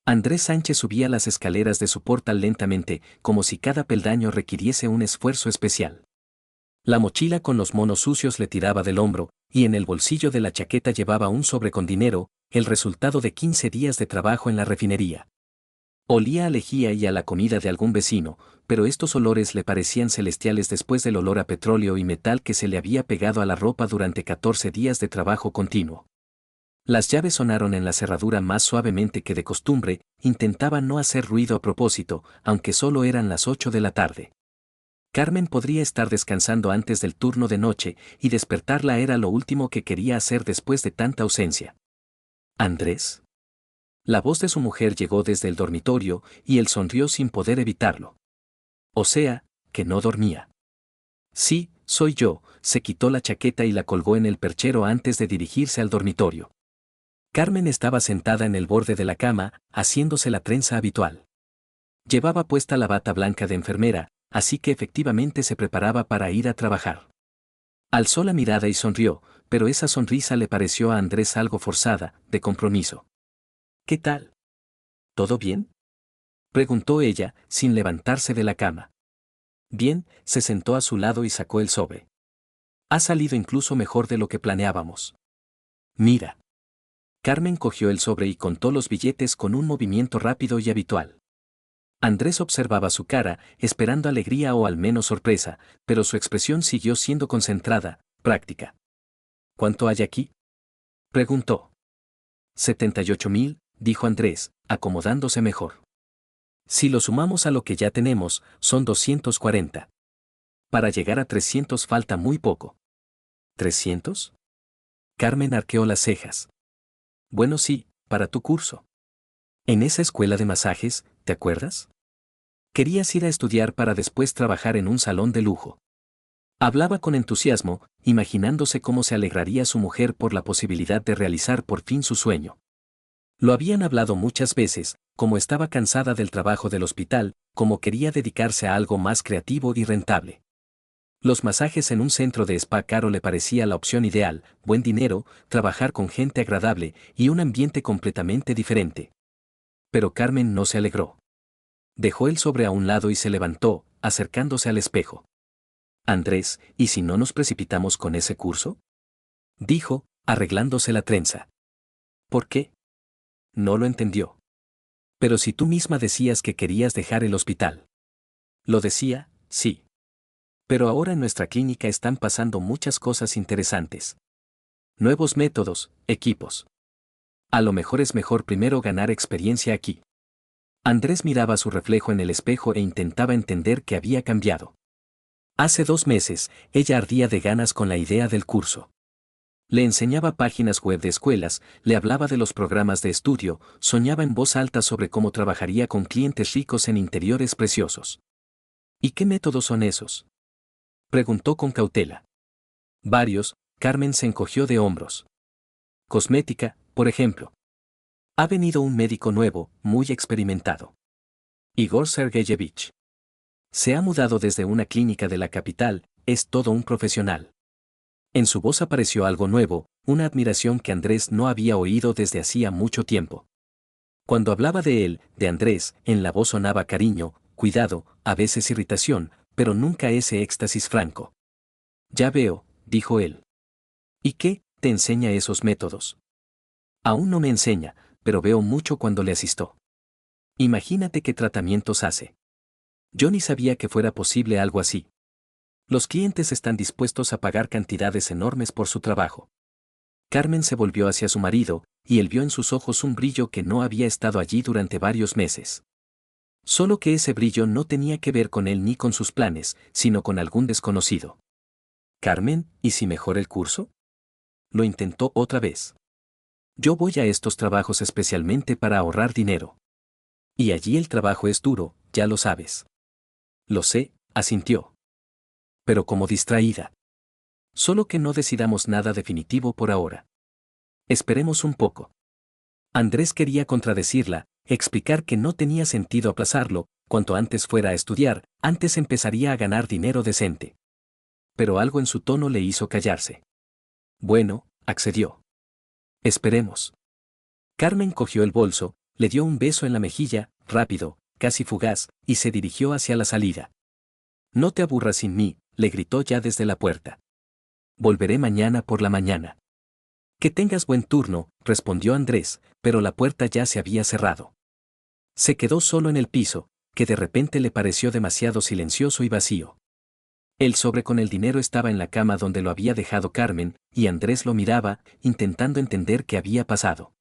Andrés Sánchez subía las escaleras de su portal lentamente, como si cada peldaño requiriese un esfuerzo especial. La mochila con los monos sucios le tiraba del hombro, y en el bolsillo de la chaqueta llevaba un sobre con dinero, el resultado de 15 días de trabajo en la refinería. Olía a lejía y a la comida de algún vecino, pero estos olores le parecían celestiales después del olor a petróleo y metal que se le había pegado a la ropa durante 14 días de trabajo continuo. Las llaves sonaron en la cerradura más suavemente que de costumbre, intentaba no hacer ruido a propósito, aunque solo eran las 8 de la tarde. Carmen podría estar descansando antes del turno de noche, y despertarla era lo último que quería hacer después de tanta ausencia. ¿Andrés? La voz de su mujer llegó desde el dormitorio, y él sonrió sin poder evitarlo. O sea, que no dormía. Sí, soy yo, se quitó la chaqueta y la colgó en el perchero antes de dirigirse al dormitorio. Carmen estaba sentada en el borde de la cama, haciéndose la trenza habitual. Llevaba puesta la bata blanca de enfermera, así que efectivamente se preparaba para ir a trabajar. Alzó la mirada y sonrió, pero esa sonrisa le pareció a Andrés algo forzada, de compromiso. ¿Qué tal? ¿Todo bien?, preguntó ella, sin levantarse de la cama. Bien, se sentó a su lado y sacó el sobre. Ha salido incluso mejor de lo que planeábamos. Mira. Carmen cogió el sobre y contó los billetes con un movimiento rápido y habitual. Andrés observaba su cara, esperando alegría o al menos sorpresa, pero su expresión siguió siendo concentrada, práctica. ¿Cuánto hay aquí?, preguntó. 78.000, dijo Andrés, acomodándose mejor. Si lo sumamos a lo que ya tenemos, son 240. Para llegar a 300 falta muy poco. ¿300? Carmen arqueó las cejas. Bueno, sí, para tu curso. En esa escuela de masajes, ¿te acuerdas? Querías ir a estudiar para después trabajar en un salón de lujo. Hablaba con entusiasmo, imaginándose cómo se alegraría su mujer por la posibilidad de realizar por fin su sueño. Lo habían hablado muchas veces, como estaba cansada del trabajo del hospital, como quería dedicarse a algo más creativo y rentable. Los masajes en un centro de spa caro le parecía la opción ideal, buen dinero, trabajar con gente agradable y un ambiente completamente diferente. Pero Carmen no se alegró. Dejó el sobre a un lado y se levantó, acercándose al espejo. Andrés, ¿y si no nos precipitamos con ese curso?, dijo, arreglándose la trenza. ¿Por qué? No lo entendió. Pero si tú misma decías que querías dejar el hospital. Lo decía, sí. Pero ahora en nuestra clínica están pasando muchas cosas interesantes. Nuevos métodos, equipos. A lo mejor es mejor primero ganar experiencia aquí. Andrés miraba su reflejo en el espejo e intentaba entender qué había cambiado. Hace 2 meses, ella ardía de ganas con la idea del curso. Le enseñaba páginas web de escuelas, le hablaba de los programas de estudio, soñaba en voz alta sobre cómo trabajaría con clientes ricos en interiores preciosos. ¿Y qué métodos son esos?, preguntó con cautela. Varios, Carmen se encogió de hombros. Cosmética, por ejemplo. Ha venido un médico nuevo, muy experimentado. Igor Sergeyevich. Se ha mudado desde una clínica de la capital, es todo un profesional. En su voz apareció algo nuevo, una admiración que Andrés no había oído desde hacía mucho tiempo. Cuando hablaba de él, de Andrés, en la voz sonaba cariño, cuidado, a veces irritación, pero nunca ese éxtasis franco. Ya veo, dijo él. ¿Y qué te enseña esos métodos? Aún no me enseña, pero veo mucho cuando le asisto. Imagínate qué tratamientos hace. Yo ni sabía que fuera posible algo así. Los clientes están dispuestos a pagar cantidades enormes por su trabajo. Carmen se volvió hacia su marido, y él vio en sus ojos un brillo que no había estado allí durante varios meses. Solo que ese brillo no tenía que ver con él ni con sus planes, sino con algún desconocido. Carmen, ¿y si mejora el curso? Lo intentó otra vez. Yo voy a estos trabajos especialmente para ahorrar dinero. Y allí el trabajo es duro, ya lo sabes. Lo sé, asintió. Pero como distraída. Solo que no decidamos nada definitivo por ahora. Esperemos un poco. Andrés quería contradecirla, explicar que no tenía sentido aplazarlo, cuanto antes fuera a estudiar, antes empezaría a ganar dinero decente. Pero algo en su tono le hizo callarse. Bueno, accedió. Esperemos. Carmen cogió el bolso, le dio un beso en la mejilla, rápido, casi fugaz, y se dirigió hacia la salida. No te aburras sin mí, le gritó ya desde la puerta. Volveré mañana por la mañana. Que tengas buen turno, respondió Andrés, pero la puerta ya se había cerrado. Se quedó solo en el piso, que de repente le pareció demasiado silencioso y vacío. El sobre con el dinero estaba en la cama donde lo había dejado Carmen, y Andrés lo miraba, intentando entender qué había pasado.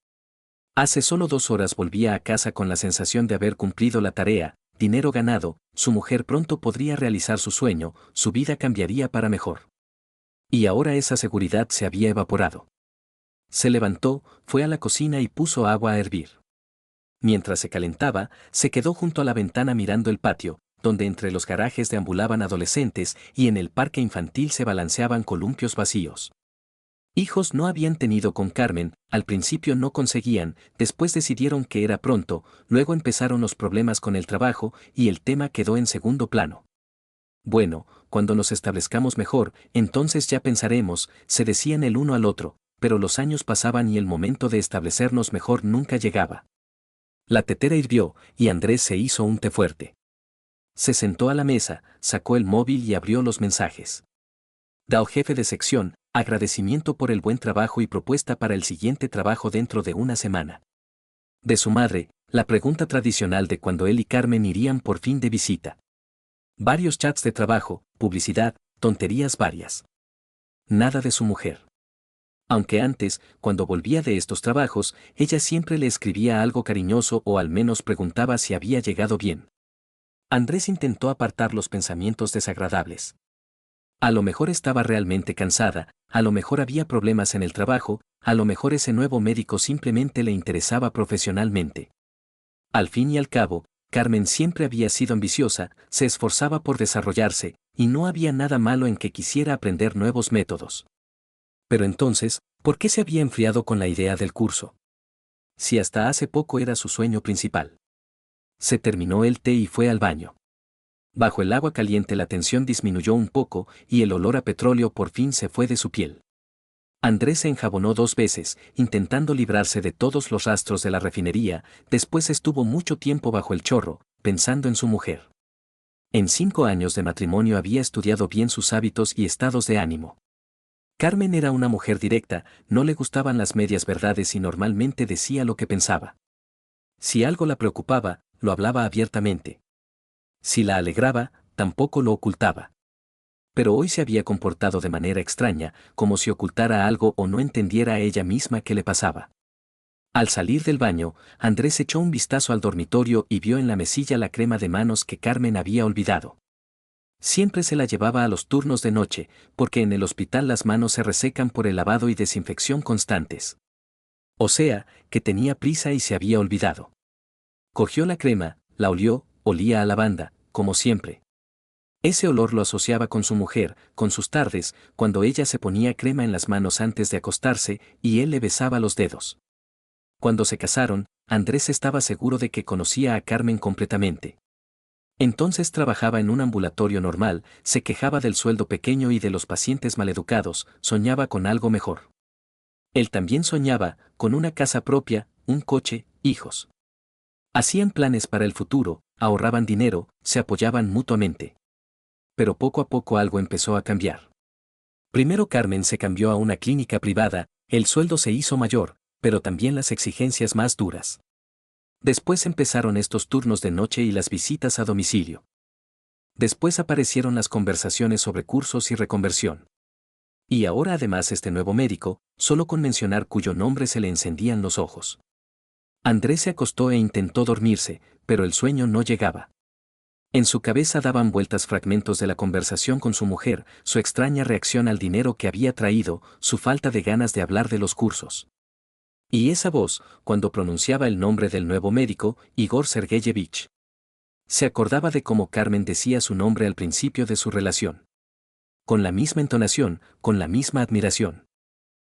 Hace solo 2 horas volvía a casa con la sensación de haber cumplido la tarea, dinero ganado, su mujer pronto podría realizar su sueño, su vida cambiaría para mejor. Y ahora esa seguridad se había evaporado. Se levantó, fue a la cocina y puso agua a hervir. Mientras se calentaba, se quedó junto a la ventana mirando el patio, donde entre los garajes deambulaban adolescentes y en el parque infantil se balanceaban columpios vacíos. Hijos no habían tenido con Carmen, al principio no conseguían, después decidieron que era pronto, luego empezaron los problemas con el trabajo y el tema quedó en segundo plano. Bueno, cuando nos establezcamos mejor, entonces ya pensaremos, se decían el uno al otro, pero los años pasaban y el momento de establecernos mejor nunca llegaba. La tetera hirvió, y Andrés se hizo un té fuerte. Se sentó a la mesa, sacó el móvil y abrió los mensajes. Dao jefe de sección, agradecimiento por el buen trabajo y propuesta para el siguiente trabajo dentro de una semana. De su madre, la pregunta tradicional de cuando él y Carmen irían por fin de visita. Varios chats de trabajo, publicidad, tonterías varias. Nada de su mujer. Aunque antes, cuando volvía de estos trabajos, ella siempre le escribía algo cariñoso o al menos preguntaba si había llegado bien. Andrés intentó apartar los pensamientos desagradables. A lo mejor estaba realmente cansada, a lo mejor había problemas en el trabajo, a lo mejor ese nuevo médico simplemente le interesaba profesionalmente. Al fin y al cabo, Carmen siempre había sido ambiciosa, se esforzaba por desarrollarse, y no había nada malo en que quisiera aprender nuevos métodos. Pero entonces, ¿por qué se había enfriado con la idea del curso? Si hasta hace poco era su sueño principal. Se terminó el té y fue al baño. Bajo el agua caliente la tensión disminuyó un poco y el olor a petróleo por fin se fue de su piel. Andrés se enjabonó 2 veces, intentando librarse de todos los rastros de la refinería, después estuvo mucho tiempo bajo el chorro, pensando en su mujer. En 5 años de matrimonio había estudiado bien sus hábitos y estados de ánimo. Carmen era una mujer directa, no le gustaban las medias verdades y normalmente decía lo que pensaba. Si algo la preocupaba, lo hablaba abiertamente. Si la alegraba, tampoco lo ocultaba. Pero hoy se había comportado de manera extraña, como si ocultara algo o no entendiera a ella misma qué le pasaba. Al salir del baño, Andrés echó un vistazo al dormitorio y vio en la mesilla la crema de manos que Carmen había olvidado. Siempre se la llevaba a los turnos de noche, porque en el hospital las manos se resecan por el lavado y desinfección constantes. O sea, que tenía prisa y se había olvidado. Cogió la crema, la olió, olía a lavanda, como siempre. Ese olor lo asociaba con su mujer, con sus tardes, cuando ella se ponía crema en las manos antes de acostarse y él le besaba los dedos. Cuando se casaron, Andrés estaba seguro de que conocía a Carmen completamente. Entonces trabajaba en un ambulatorio normal, se quejaba del sueldo pequeño y de los pacientes maleducados, soñaba con algo mejor. Él también soñaba, con una casa propia, un coche, hijos. Hacían planes para el futuro, ahorraban dinero, se apoyaban mutuamente. Pero poco a poco algo empezó a cambiar. Primero Carmen se cambió a una clínica privada, el sueldo se hizo mayor, pero también las exigencias más duras. Después empezaron estos turnos de noche y las visitas a domicilio. Después aparecieron las conversaciones sobre cursos y reconversión. Y ahora además este nuevo médico, solo con mencionar cuyo nombre se le encendían los ojos. Andrés se acostó e intentó dormirse, pero el sueño no llegaba. En su cabeza daban vueltas fragmentos de la conversación con su mujer, su extraña reacción al dinero que había traído, su falta de ganas de hablar de los cursos. Y esa voz, cuando pronunciaba el nombre del nuevo médico, Igor Sergeyevich. Se acordaba de cómo Carmen decía su nombre al principio de su relación. Con la misma entonación, con la misma admiración.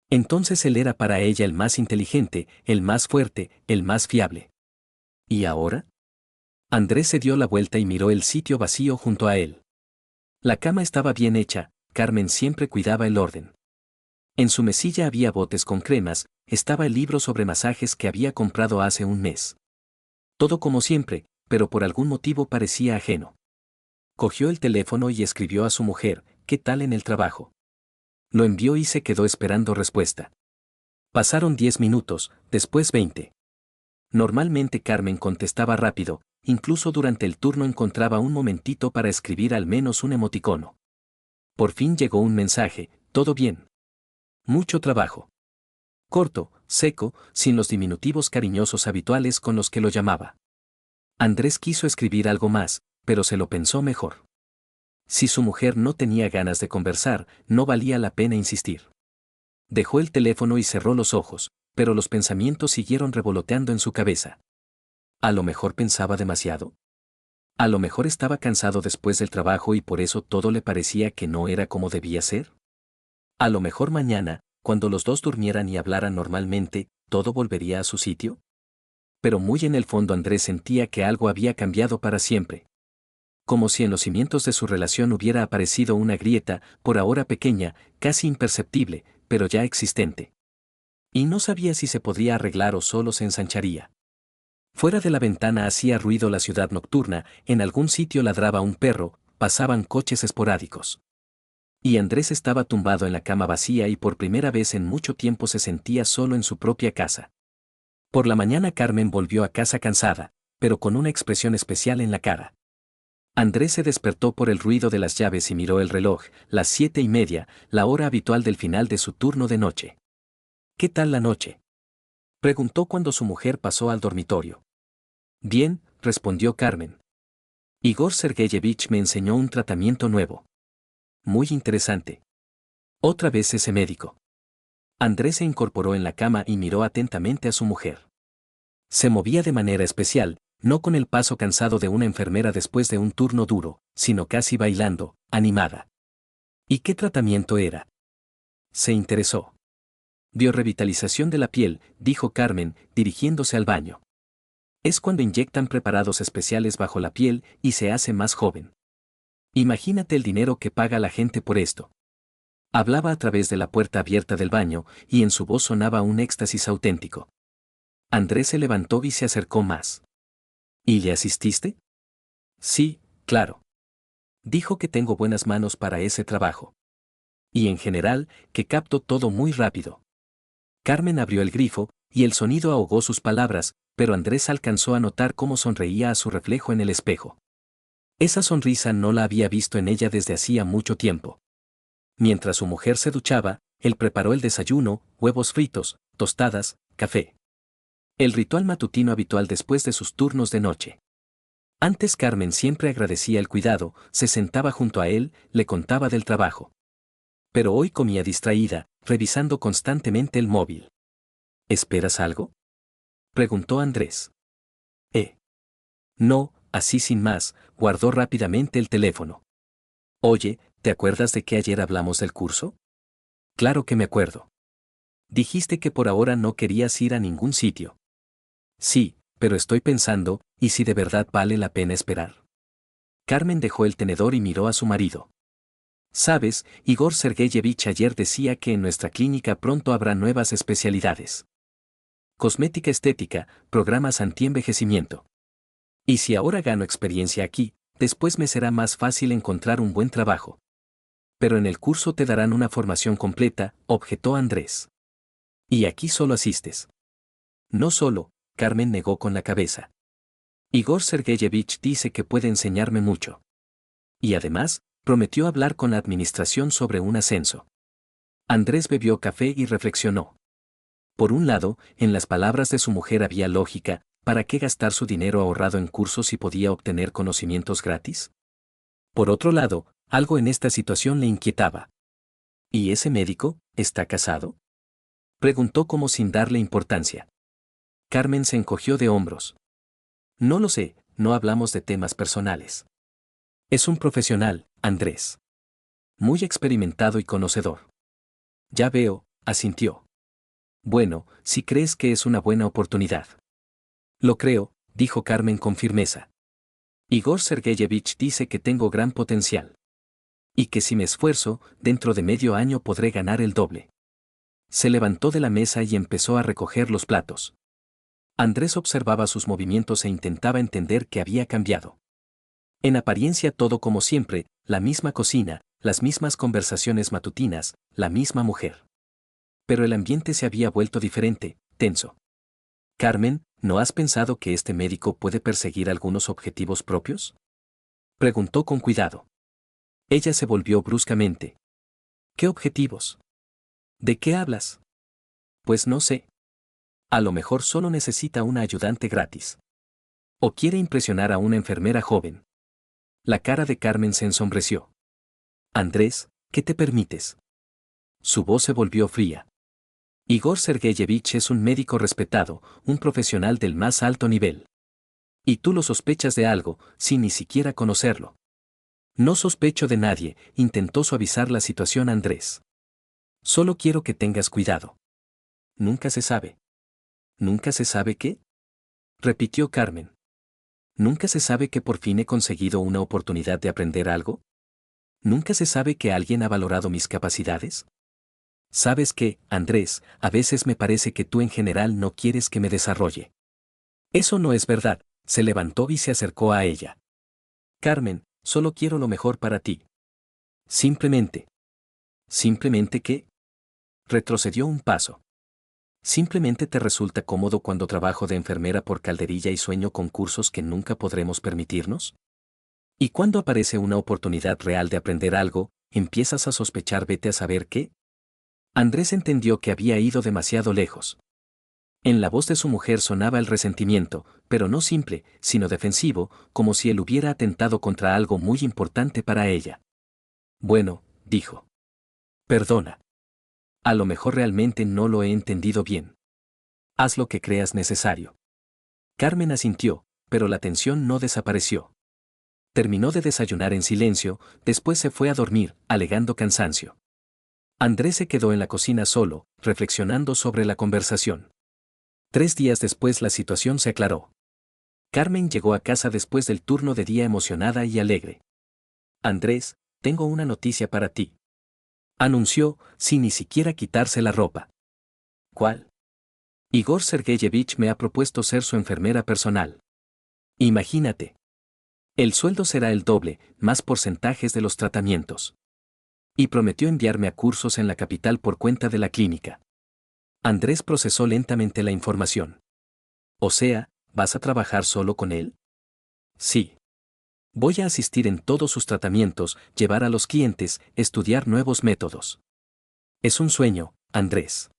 Entonces él era para ella el más inteligente, el más fuerte, el más fiable. ¿Y ahora? Andrés se dio la vuelta y miró el sitio vacío junto a él. La cama estaba bien hecha, Carmen siempre cuidaba el orden. En su mesilla había botes con cremas, estaba el libro sobre masajes que había comprado hace un mes. Todo como siempre, pero por algún motivo parecía ajeno. Cogió el teléfono y escribió a su mujer, ¿qué tal en el trabajo? Lo envió y se quedó esperando respuesta. Pasaron 10 minutos, después 20. Normalmente Carmen contestaba rápido, incluso durante el turno encontraba un momentito para escribir al menos un emoticono. Por fin llegó un mensaje, ¿todo bien? Mucho trabajo. Corto, seco, sin los diminutivos cariñosos habituales con los que lo llamaba. Andrés quiso escribir algo más, pero se lo pensó mejor. Si su mujer no tenía ganas de conversar, no valía la pena insistir. Dejó el teléfono y cerró los ojos, pero los pensamientos siguieron revoloteando en su cabeza. A lo mejor pensaba demasiado. A lo mejor estaba cansado después del trabajo y por eso todo le parecía que no era como debía ser. A lo mejor mañana, cuando los dos durmieran y hablaran normalmente, todo volvería a su sitio. Pero muy en el fondo Andrés sentía que algo había cambiado para siempre. Como si en los cimientos de su relación hubiera aparecido una grieta, por ahora pequeña, casi imperceptible, pero ya existente. Y no sabía si se podría arreglar o solo se ensancharía. Fuera de la ventana hacía ruido la ciudad nocturna, en algún sitio ladraba un perro, pasaban coches esporádicos. Y Andrés estaba tumbado en la cama vacía y por primera vez en mucho tiempo se sentía solo en su propia casa. Por la mañana Carmen volvió a casa cansada, pero con una expresión especial en la cara. Andrés se despertó por el ruido de las llaves y miró el reloj, las 7:30, la hora habitual del final de su turno de noche. ¿Qué tal la noche?, preguntó cuando su mujer pasó al dormitorio. Bien, respondió Carmen. Igor Sergeyevich me enseñó un tratamiento nuevo. Muy interesante. Otra vez ese médico. Andrés se incorporó en la cama y miró atentamente a su mujer. Se movía de manera especial, no con el paso cansado de una enfermera después de un turno duro, sino casi bailando, animada. ¿Y qué tratamiento era? Se interesó. Biorrevitalización de la piel, dijo Carmen, dirigiéndose al baño. Es cuando inyectan preparados especiales bajo la piel y se hace más joven. Imagínate el dinero que paga la gente por esto. Hablaba a través de la puerta abierta del baño y en su voz sonaba un éxtasis auténtico. Andrés se levantó y se acercó más. ¿Y le asististe? Sí, claro. Dijo que tengo buenas manos para ese trabajo. Y en general, que capto todo muy rápido. Carmen abrió el grifo, y el sonido ahogó sus palabras, pero Andrés alcanzó a notar cómo sonreía a su reflejo en el espejo. Esa sonrisa no la había visto en ella desde hacía mucho tiempo. Mientras su mujer se duchaba, él preparó el desayuno, huevos fritos, tostadas, café. El ritual matutino habitual después de sus turnos de noche. Antes Carmen siempre agradecía el cuidado, se sentaba junto a él, le contaba del trabajo. Pero hoy comía distraída, revisando constantemente el móvil. ¿Esperas algo?, preguntó Andrés. No, así sin más, guardó rápidamente el teléfono. Oye, ¿te acuerdas de que ayer hablamos del curso? Claro que me acuerdo. Dijiste que por ahora no querías ir a ningún sitio. Sí, pero estoy pensando, ¿y si de verdad vale la pena esperar? Carmen dejó el tenedor y miró a su marido. Sabes, Igor Sergeyevich ayer decía que en nuestra clínica pronto habrá nuevas especialidades. Cosmética estética, programas antienvejecimiento. Y si ahora gano experiencia aquí, después me será más fácil encontrar un buen trabajo. Pero en el curso te darán una formación completa, objetó Andrés. Y aquí solo asistes. No solo, Carmen negó con la cabeza. Igor Sergeyevich dice que puede enseñarme mucho. Y además, prometió hablar con la administración sobre un ascenso. Andrés bebió café y reflexionó. Por un lado, en las palabras de su mujer había lógica, ¿para qué gastar su dinero ahorrado en cursos si podía obtener conocimientos gratis? Por otro lado, algo en esta situación le inquietaba. ¿Y ese médico, está casado?, preguntó como sin darle importancia. Carmen se encogió de hombros. No lo sé, no hablamos de temas personales. Es un profesional, Andrés. Muy experimentado y conocedor. Ya veo, asintió. Bueno, si crees que es una buena oportunidad. Lo creo, dijo Carmen con firmeza. Igor Sergeyevich dice que tengo gran potencial. Y que si me esfuerzo, dentro de medio año podré ganar el doble. Se levantó de la mesa y empezó a recoger los platos. Andrés observaba sus movimientos e intentaba entender qué había cambiado. En apariencia todo como siempre, la misma cocina, las mismas conversaciones matutinas, la misma mujer. Pero el ambiente se había vuelto diferente, tenso. Carmen, ¿no has pensado que este médico puede perseguir algunos objetivos propios? Preguntó con cuidado. Ella se volvió bruscamente. ¿Qué objetivos? ¿De qué hablas? Pues no sé. A lo mejor solo necesita una ayudante gratis. O quiere impresionar a una enfermera joven. La cara de Carmen se ensombreció. Andrés, ¿qué te permites? Su voz se volvió fría. Igor Sergeyevich es un médico respetado, un profesional del más alto nivel. Y tú lo sospechas de algo, sin ni siquiera conocerlo. No sospecho de nadie, intentó suavizar la situación Andrés. Solo quiero que tengas cuidado. Nunca se sabe. ¿Nunca se sabe qué? Repitió Carmen. ¿Nunca se sabe que por fin he conseguido una oportunidad de aprender algo? ¿Nunca se sabe que alguien ha valorado mis capacidades? ¿Sabes qué, Andrés? A veces me parece que tú en general no quieres que me desarrolle. Eso no es verdad, se levantó y se acercó a ella. Carmen, solo quiero lo mejor para ti. Simplemente. ¿Simplemente qué? Retrocedió un paso. ¿Simplemente te resulta cómodo cuando trabajo de enfermera por calderilla y sueño con cursos que nunca podremos permitirnos? Y cuando aparece una oportunidad real de aprender algo, empiezas a sospechar vete a saber qué. Andrés entendió que había ido demasiado lejos. En la voz de su mujer sonaba el resentimiento, pero no simple, sino defensivo, como si él hubiera atentado contra algo muy importante para ella. Bueno, dijo. Perdona. A lo mejor realmente no lo he entendido bien. Haz lo que creas necesario. Carmen asintió, pero la tensión no desapareció. Terminó de desayunar en silencio, después se fue a dormir, alegando cansancio. Andrés se quedó en la cocina solo, reflexionando sobre la conversación. 3 días después la situación se aclaró. Carmen llegó a casa después del turno de día emocionada y alegre. Andrés, tengo una noticia para ti. Anunció, sin ni siquiera quitarse la ropa. ¿Cuál? Igor Sergeyevich me ha propuesto ser su enfermera personal. Imagínate. El sueldo será el doble, más porcentajes de los tratamientos. Y prometió enviarme a cursos en la capital por cuenta de la clínica. Andrés procesó lentamente la información. O sea, ¿vas a trabajar solo con él? Sí. Voy a asistir en todos sus tratamientos, llevar a los clientes, estudiar nuevos métodos. Es un sueño, Andrés.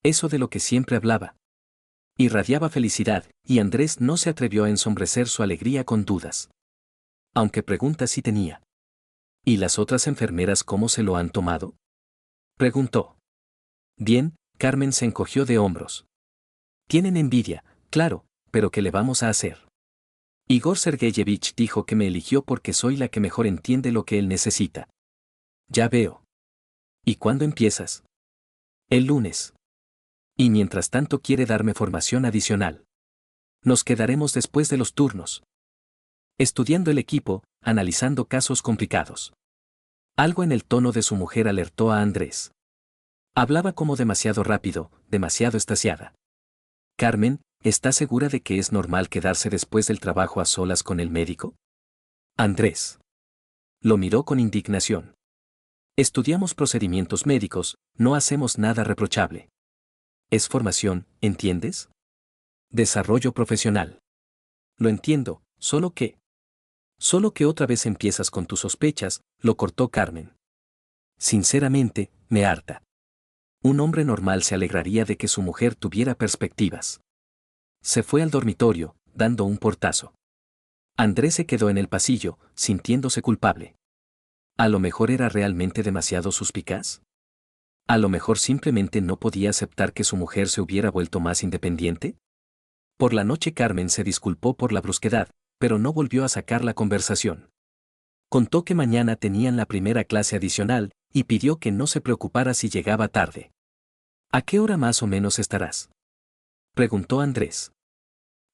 Eso de lo que siempre hablaba. Irradiaba felicidad, y Andrés no se atrevió a ensombrecer su alegría con dudas. Aunque preguntas sí tenía. ¿Y las otras enfermeras cómo se lo han tomado? Preguntó. Bien, Carmen se encogió de hombros. Tienen envidia, claro, pero ¿qué le vamos a hacer? Igor Sergeyevich dijo que me eligió porque soy la que mejor entiende lo que él necesita. Ya veo. ¿Y cuándo empiezas? El lunes. Y mientras tanto quiere darme formación adicional. Nos quedaremos después de los turnos. Estudiando el equipo, analizando casos complicados. Algo en el tono de su mujer alertó a Andrés. Hablaba como demasiado rápido, demasiado extasiada. Carmen, ¿estás segura de que es normal quedarse después del trabajo a solas con el médico? Andrés. Lo miró con indignación. Estudiamos procedimientos médicos, no hacemos nada reprochable. Es formación, ¿entiendes? Desarrollo profesional. Lo entiendo, solo que otra vez empiezas con tus sospechas, lo cortó Carmen. Sinceramente, me harta. Un hombre normal se alegraría de que su mujer tuviera perspectivas. Se fue al dormitorio, dando un portazo. Andrés se quedó en el pasillo, sintiéndose culpable. ¿A lo mejor era realmente demasiado suspicaz? ¿A lo mejor simplemente no podía aceptar que su mujer se hubiera vuelto más independiente? Por la noche Carmen se disculpó por la brusquedad, pero no volvió a sacar la conversación. Contó que mañana tenían la primera clase adicional, y pidió que no se preocupara si llegaba tarde. ¿A qué hora más o menos estarás? Preguntó Andrés.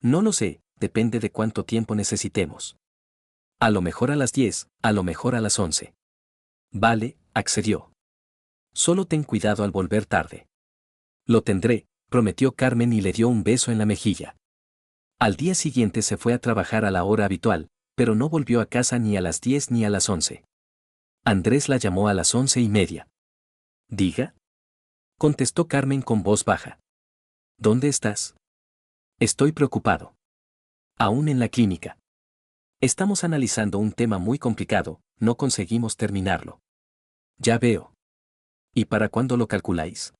No lo sé, depende de cuánto tiempo necesitemos. A lo mejor a las 10, a lo mejor a las 11. Vale, accedió. Solo ten cuidado al volver tarde. Lo tendré, prometió Carmen y le dio un beso en la mejilla. Al día siguiente se fue a trabajar a la hora habitual, pero no volvió a casa ni a las 10 ni a las 11. Andrés la llamó a las 11:30. Diga. Contestó Carmen con voz baja. ¿Dónde estás? Estoy preocupado. Aún en la clínica. Estamos analizando un tema muy complicado, no conseguimos terminarlo. Ya veo. ¿Y para cuándo lo calculáis?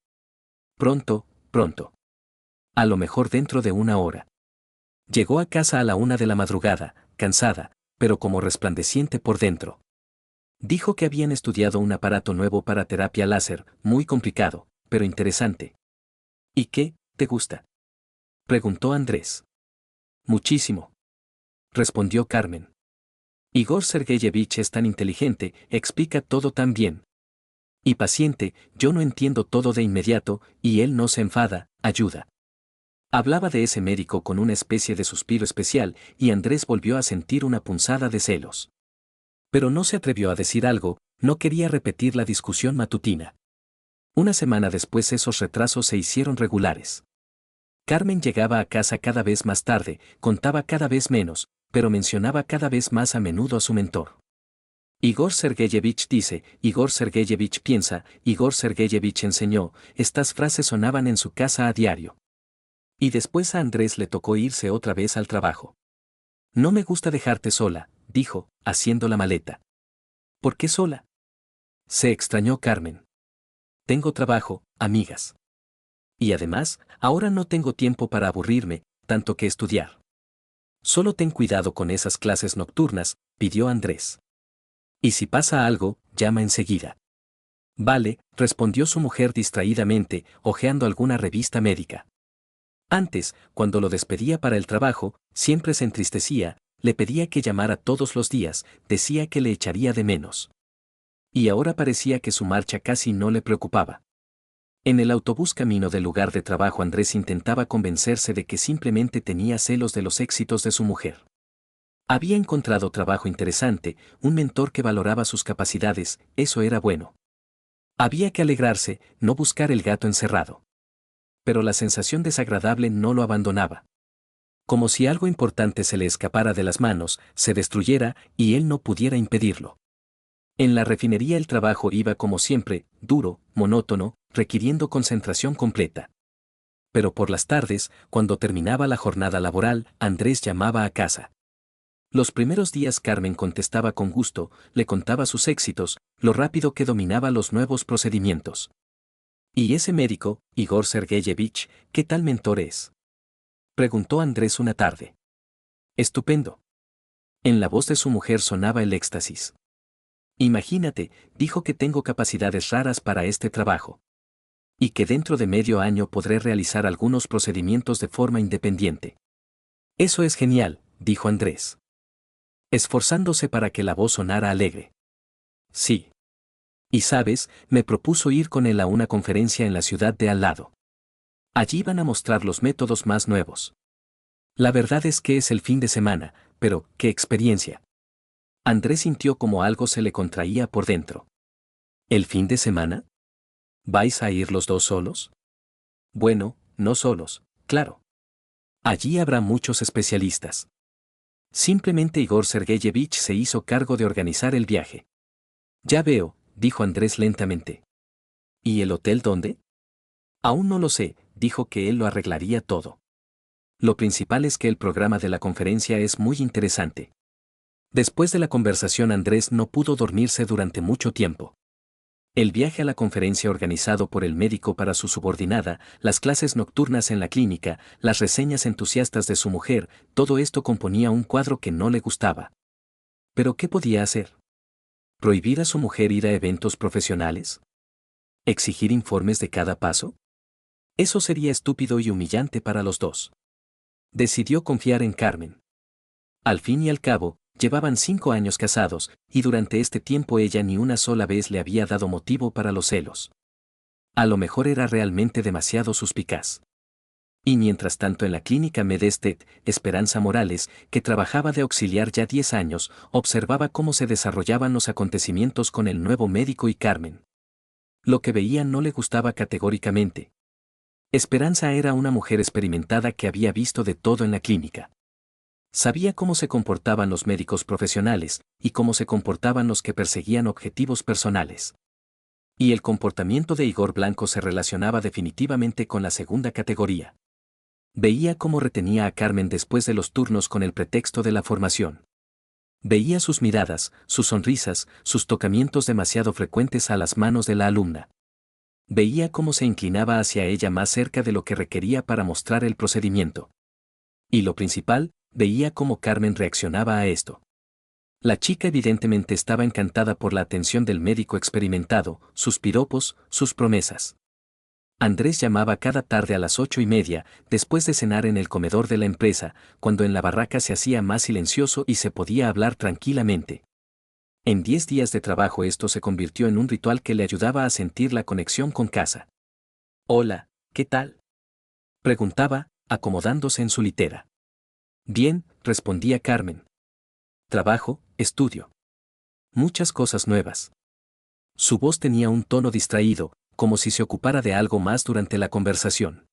Pronto, pronto. A lo mejor dentro de una hora. Llegó a casa a la 1 de la madrugada, cansada, pero como resplandeciente por dentro. Dijo que habían estudiado un aparato nuevo para terapia láser, muy complicado, pero interesante. ¿Y qué, te gusta? Preguntó Andrés. Muchísimo. Respondió Carmen. Igor Sergeyevich es tan inteligente, explica todo tan bien. Y paciente, yo no entiendo todo de inmediato, y él no se enfada, ayuda. Hablaba de ese médico con una especie de suspiro especial, y Andrés volvió a sentir una punzada de celos. Pero no se atrevió a decir algo, no quería repetir la discusión matutina. Una semana después esos retrasos se hicieron regulares. Carmen llegaba a casa cada vez más tarde, contaba cada vez menos, pero mencionaba cada vez más a menudo a su mentor. Igor Sergeyevich dice, Igor Sergeyevich piensa, Igor Sergeyevich enseñó, estas frases sonaban en su casa a diario. Y después a Andrés le tocó irse otra vez al trabajo. No me gusta dejarte sola, dijo, haciendo la maleta. ¿Por qué sola? Se extrañó Carmen. Tengo trabajo, amigas. Y además, ahora no tengo tiempo para aburrirme, tanto que estudiar. Solo ten cuidado con esas clases nocturnas, pidió Andrés. Y si pasa algo, llama enseguida. Vale, respondió su mujer distraídamente, hojeando alguna revista médica. Antes, cuando lo despedía para el trabajo, siempre se entristecía, le pedía que llamara todos los días, decía que le echaría de menos. Y ahora parecía que su marcha casi no le preocupaba. En el autobús camino del lugar de trabajo Andrés intentaba convencerse de que simplemente tenía celos de los éxitos de su mujer. Había encontrado trabajo interesante, un mentor que valoraba sus capacidades, eso era bueno. Había que alegrarse, no buscar el gato encerrado. Pero la sensación desagradable no lo abandonaba. Como si algo importante se le escapara de las manos, se destruyera, y él no pudiera impedirlo. En la refinería el trabajo iba como siempre, duro, monótono, requiriendo concentración completa. Pero por las tardes, cuando terminaba la jornada laboral, Andrés llamaba a casa. Los primeros días Carmen contestaba con gusto, le contaba sus éxitos, lo rápido que dominaba los nuevos procedimientos. ¿Y ese médico, Igor Sergeyevich, qué tal mentor es? Preguntó Andrés una tarde. Estupendo. En la voz de su mujer sonaba el éxtasis. Imagínate, dijo que tengo capacidades raras para este trabajo. Y que dentro de medio año podré realizar algunos procedimientos de forma independiente. Eso es genial, dijo Andrés, esforzándose para que la voz sonara alegre. Sí. Y sabes, me propuso ir con él a una conferencia en la ciudad de al lado. Allí van a mostrar los métodos más nuevos. La verdad es que es el fin de semana, pero, ¡qué experiencia! Andrés sintió como algo se le contraía por dentro. ¿El fin de semana? ¿Vais a ir los dos solos? Bueno, no solos, claro. Allí habrá muchos especialistas. Simplemente Igor Sergeyevich se hizo cargo de organizar el viaje. Ya veo, dijo Andrés lentamente. ¿Y el hotel dónde? Aún no lo sé, dijo que él lo arreglaría todo. Lo principal es que el programa de la conferencia es muy interesante. Después de la conversación Andrés no pudo dormirse durante mucho tiempo. El viaje a la conferencia organizado por el médico para su subordinada, las clases nocturnas en la clínica, las reseñas entusiastas de su mujer, todo esto componía un cuadro que no le gustaba. ¿Pero qué podía hacer? ¿Prohibir a su mujer ir a eventos profesionales? ¿Exigir informes de cada paso? Eso sería estúpido y humillante para los dos. Decidió confiar en Carmen. Al fin y al cabo, llevaban 5 años casados, y durante este tiempo ella ni una sola vez le había dado motivo para los celos. A lo mejor era realmente demasiado suspicaz. Y mientras tanto en la clínica Medestet, Esperanza Morales, que trabajaba de auxiliar ya 10 años, observaba cómo se desarrollaban los acontecimientos con el nuevo médico y Carmen. Lo que veía no le gustaba categóricamente. Esperanza era una mujer experimentada que había visto de todo en la clínica. Sabía cómo se comportaban los médicos profesionales y cómo se comportaban los que perseguían objetivos personales. Y el comportamiento de Igor Blanco se relacionaba definitivamente con la segunda categoría. Veía cómo retenía a Carmen después de los turnos con el pretexto de la formación. Veía sus miradas, sus sonrisas, sus tocamientos demasiado frecuentes a las manos de la alumna. Veía cómo se inclinaba hacia ella más cerca de lo que requería para mostrar el procedimiento. Y lo principal, veía cómo Carmen reaccionaba a esto. La chica evidentemente estaba encantada por la atención del médico experimentado, sus piropos, sus promesas. Andrés llamaba cada tarde a las 8:30, después de cenar en el comedor de la empresa, cuando en la barraca se hacía más silencioso y se podía hablar tranquilamente. En 10 días de trabajo esto se convirtió en un ritual que le ayudaba a sentir la conexión con casa. Hola, ¿qué tal? Preguntaba, acomodándose en su litera. Bien, respondía Carmen. Trabajo, estudio. Muchas cosas nuevas. Su voz tenía un tono distraído, como si se ocupara de algo más durante la conversación.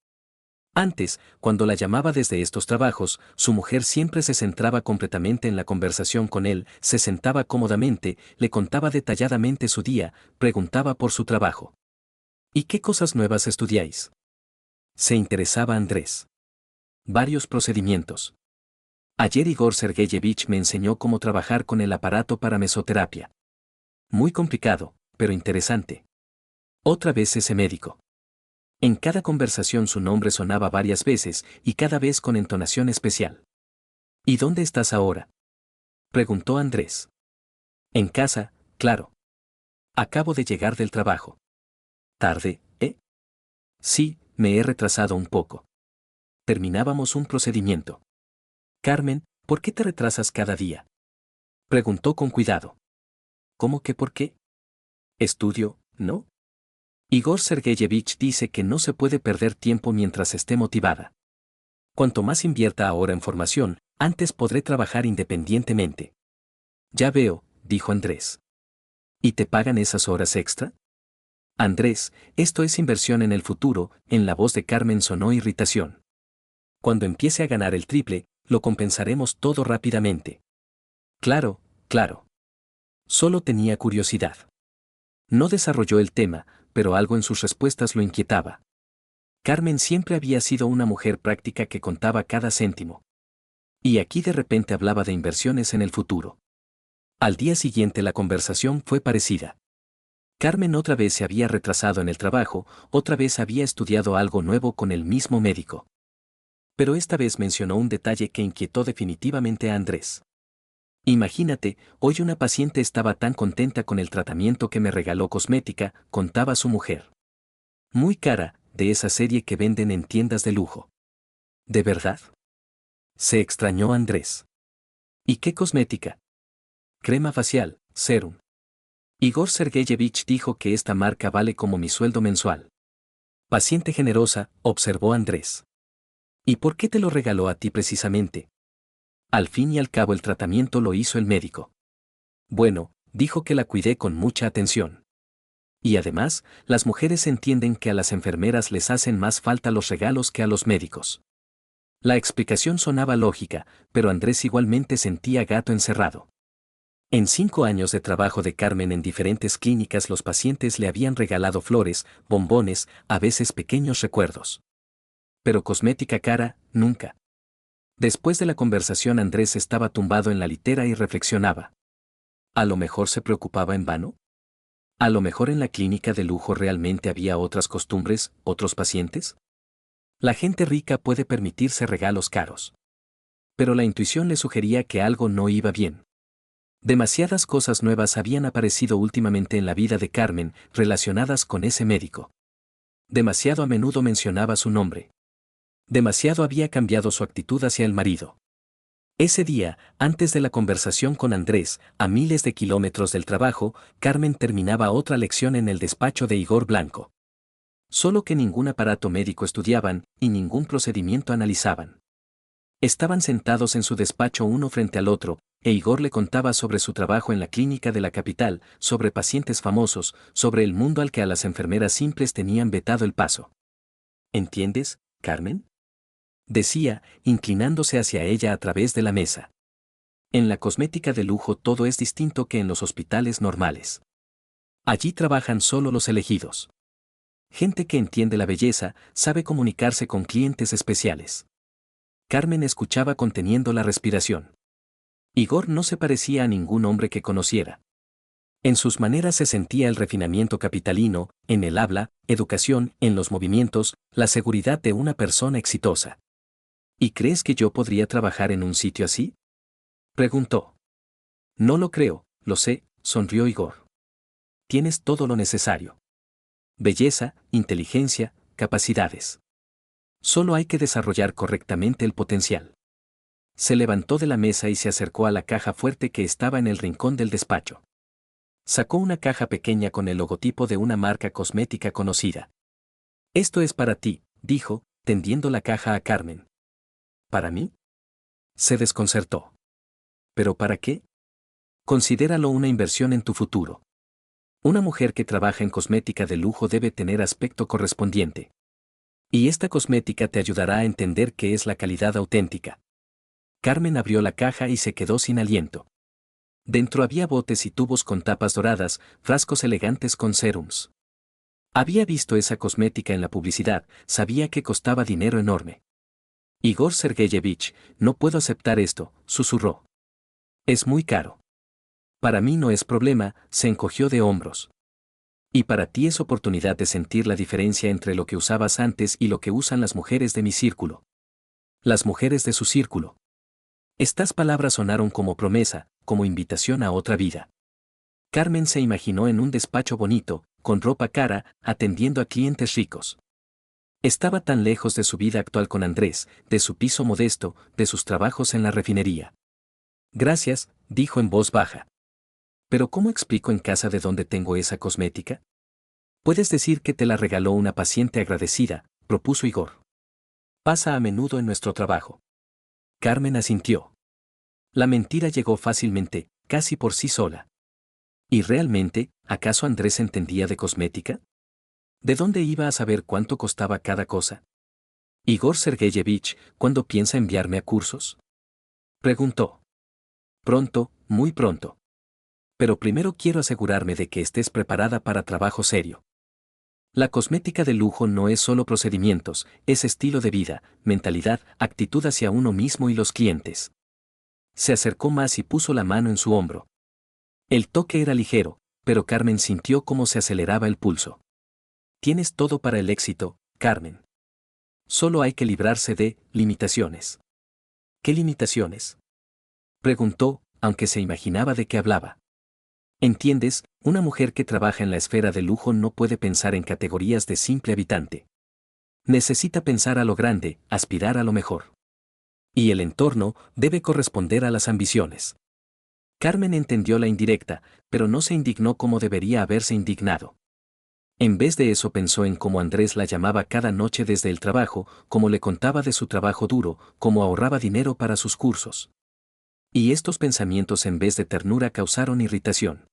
Antes, cuando la llamaba desde estos trabajos, su mujer siempre se centraba completamente en la conversación con él, se sentaba cómodamente, le contaba detalladamente su día, preguntaba por su trabajo. ¿Y qué cosas nuevas estudiáis? Se interesaba Andrés. Varios procedimientos. Ayer Igor Sergeyevich me enseñó cómo trabajar con el aparato para mesoterapia. Muy complicado, pero interesante. Otra vez ese médico. En cada conversación su nombre sonaba varias veces y cada vez con entonación especial. ¿Y dónde estás ahora? Preguntó Andrés. En casa, claro. Acabo de llegar del trabajo. ¿Tarde, eh? Sí, me he retrasado un poco. Terminábamos un procedimiento. Carmen, ¿por qué te retrasas cada día? Preguntó con cuidado. ¿Cómo que por qué? Estudio, ¿no? Igor Sergeyevich dice que no se puede perder tiempo mientras esté motivada. Cuanto más invierta ahora en formación, antes podré trabajar independientemente. Ya veo, dijo Andrés. ¿Y te pagan esas horas extra? Andrés, esto es inversión en el futuro, en la voz de Carmen sonó irritación. Cuando empiece a ganar el triple, lo compensaremos todo rápidamente. Claro, claro. Solo tenía curiosidad. No desarrolló el tema, pero algo en sus respuestas lo inquietaba. Carmen siempre había sido una mujer práctica que contaba cada céntimo. Y aquí de repente hablaba de inversiones en el futuro. Al día siguiente la conversación fue parecida. Carmen otra vez se había retrasado en el trabajo, otra vez había estudiado algo nuevo con el mismo médico. Pero esta vez mencionó un detalle que inquietó definitivamente a Andrés. Imagínate, hoy una paciente estaba tan contenta con el tratamiento que me regaló cosmética, contaba su mujer. Muy cara, de esa serie que venden en tiendas de lujo. ¿De verdad? Se extrañó Andrés. ¿Y qué cosmética? Crema facial, serum. Igor Sergeyevich dijo que esta marca vale como mi sueldo mensual. Paciente generosa, observó Andrés. ¿Y por qué te lo regaló a ti precisamente? Al fin y al cabo el tratamiento lo hizo el médico. Bueno, dijo que la cuidé con mucha atención. Y además, las mujeres entienden que a las enfermeras les hacen más falta los regalos que a los médicos. La explicación sonaba lógica, pero Andrés igualmente sentía gato encerrado. En 5 años de trabajo de Carmen en diferentes clínicas los pacientes le habían regalado flores, bombones, a veces pequeños recuerdos. Pero cosmética cara, nunca. Después de la conversación Andrés estaba tumbado en la litera y reflexionaba. ¿A lo mejor se preocupaba en vano? ¿A lo mejor en la clínica de lujo realmente había otras costumbres, otros pacientes? La gente rica puede permitirse regalos caros. Pero la intuición le sugería que algo no iba bien. Demasiadas cosas nuevas habían aparecido últimamente en la vida de Carmen, relacionadas con ese médico. Demasiado a menudo mencionaba su nombre. Demasiado había cambiado su actitud hacia el marido. Ese día, antes de la conversación con Andrés, a miles de kilómetros del trabajo, Carmen terminaba otra lección en el despacho de Igor Blanco. Solo que ningún aparato médico estudiaban y ningún procedimiento analizaban. Estaban sentados en su despacho uno frente al otro, e Igor le contaba sobre su trabajo en la clínica de la capital, sobre pacientes famosos, sobre el mundo al que a las enfermeras simples tenían vetado el paso. ¿Entiendes, Carmen? Decía, inclinándose hacia ella a través de la mesa. En la cosmética de lujo todo es distinto que en los hospitales normales. Allí trabajan solo los elegidos. Gente que entiende la belleza, sabe comunicarse con clientes especiales. Carmen escuchaba conteniendo la respiración. Igor no se parecía a ningún hombre que conociera. En sus maneras se sentía el refinamiento capitalino, en el habla, educación, en los movimientos, la seguridad de una persona exitosa. ¿Y crees que yo podría trabajar en un sitio así? Preguntó. No lo creo, lo sé, sonrió Igor. Tienes todo lo necesario. Belleza, inteligencia, capacidades. Solo hay que desarrollar correctamente el potencial. Se levantó de la mesa y se acercó a la caja fuerte que estaba en el rincón del despacho. Sacó una caja pequeña con el logotipo de una marca cosmética conocida. Esto es para ti, dijo, tendiendo la caja a Carmen. ¿Para mí? Se desconcertó. ¿Pero para qué? Considéralo una inversión en tu futuro. Una mujer que trabaja en cosmética de lujo debe tener aspecto correspondiente. Y esta cosmética te ayudará a entender qué es la calidad auténtica. Carmen abrió la caja y se quedó sin aliento. Dentro había botes y tubos con tapas doradas, frascos elegantes con serums. Había visto esa cosmética en la publicidad, sabía que costaba dinero enorme. Igor Sergeyevich, no puedo aceptar esto, susurró. Es muy caro. Para mí no es problema, se encogió de hombros. Y para ti es oportunidad de sentir la diferencia entre lo que usabas antes y lo que usan las mujeres de mi círculo. Las mujeres de su círculo. Estas palabras sonaron como promesa, como invitación a otra vida. Carmen se imaginó en un despacho bonito, con ropa cara, atendiendo a clientes ricos. Estaba tan lejos de su vida actual con Andrés, de su piso modesto, de sus trabajos en la refinería. Gracias, dijo en voz baja. ¿Pero cómo explico en casa de dónde tengo esa cosmética? Puedes decir que te la regaló una paciente agradecida, propuso Igor. Pasa a menudo en nuestro trabajo. Carmen asintió. La mentira llegó fácilmente, casi por sí sola. ¿Y realmente, acaso Andrés entendía de cosmética? ¿De dónde iba a saber cuánto costaba cada cosa? Igor Sergeyevich, ¿cuándo piensa enviarme a cursos? Preguntó. Pronto, muy pronto. Pero primero quiero asegurarme de que estés preparada para trabajo serio. La cosmética de lujo no es solo procedimientos, es estilo de vida, mentalidad, actitud hacia uno mismo y los clientes. Se acercó más y puso la mano en su hombro. El toque era ligero, pero Carmen sintió cómo se aceleraba el pulso. Tienes todo para el éxito, Carmen. Solo hay que librarse de limitaciones. ¿Qué limitaciones? Preguntó, aunque se imaginaba de qué hablaba. ¿Entiendes? Una mujer que trabaja en la esfera de lujo no puede pensar en categorías de simple habitante. Necesita pensar a lo grande, aspirar a lo mejor. Y el entorno debe corresponder a las ambiciones. Carmen entendió la indirecta, pero no se indignó como debería haberse indignado. En vez de eso pensó en cómo Andrés la llamaba cada noche desde el trabajo, cómo le contaba de su trabajo duro, cómo ahorraba dinero para sus cursos. Y estos pensamientos en vez de ternura causaron irritación.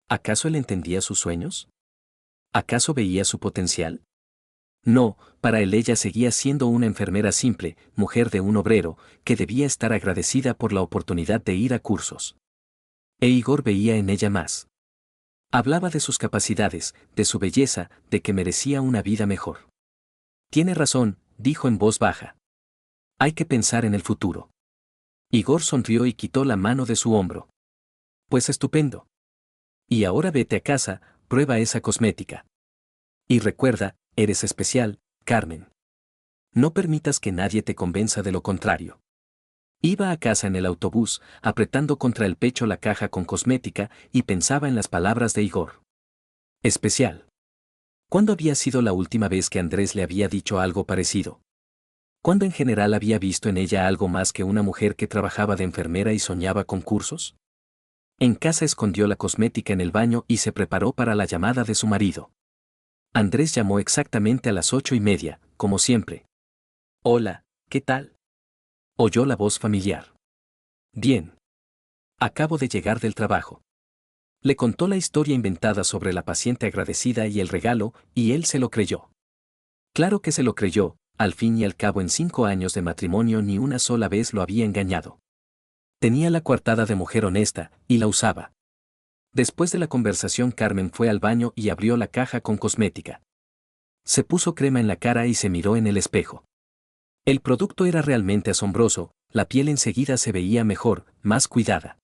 ¿Acaso él entendía sus sueños? ¿Acaso veía su potencial? No, para él ella seguía siendo una enfermera simple, mujer de un obrero, que debía estar agradecida por la oportunidad de ir a cursos. E Igor veía en ella más. Hablaba de sus capacidades, de su belleza, de que merecía una vida mejor. Tiene razón, dijo en voz baja. Hay que pensar en el futuro. Igor sonrió y quitó la mano de su hombro. Pues estupendo. Y ahora vete a casa, prueba esa cosmética. Y recuerda, eres especial, Carmen. No permitas que nadie te convenza de lo contrario. Iba a casa en el autobús, apretando contra el pecho la caja con cosmética, y pensaba en las palabras de Igor. Especial. ¿Cuándo había sido la última vez que Andrés le había dicho algo parecido? ¿Cuándo en general había visto en ella algo más que una mujer que trabajaba de enfermera y soñaba con cursos? En casa escondió la cosmética en el baño y se preparó para la llamada de su marido. Andrés llamó exactamente a las 8:30, como siempre. Hola, ¿qué tal? Oyó la voz familiar. Bien. Acabo de llegar del trabajo. Le contó la historia inventada sobre la paciente agradecida y el regalo, y él se lo creyó. Claro que se lo creyó, al fin y al cabo en 5 años de matrimonio ni una sola vez lo había engañado. Tenía la coartada de mujer honesta, y la usaba. Después de la conversación Carmen fue al baño y abrió la caja con cosmética. Se puso crema en la cara y se miró en el espejo. El producto era realmente asombroso, la piel enseguida se veía mejor, más cuidada.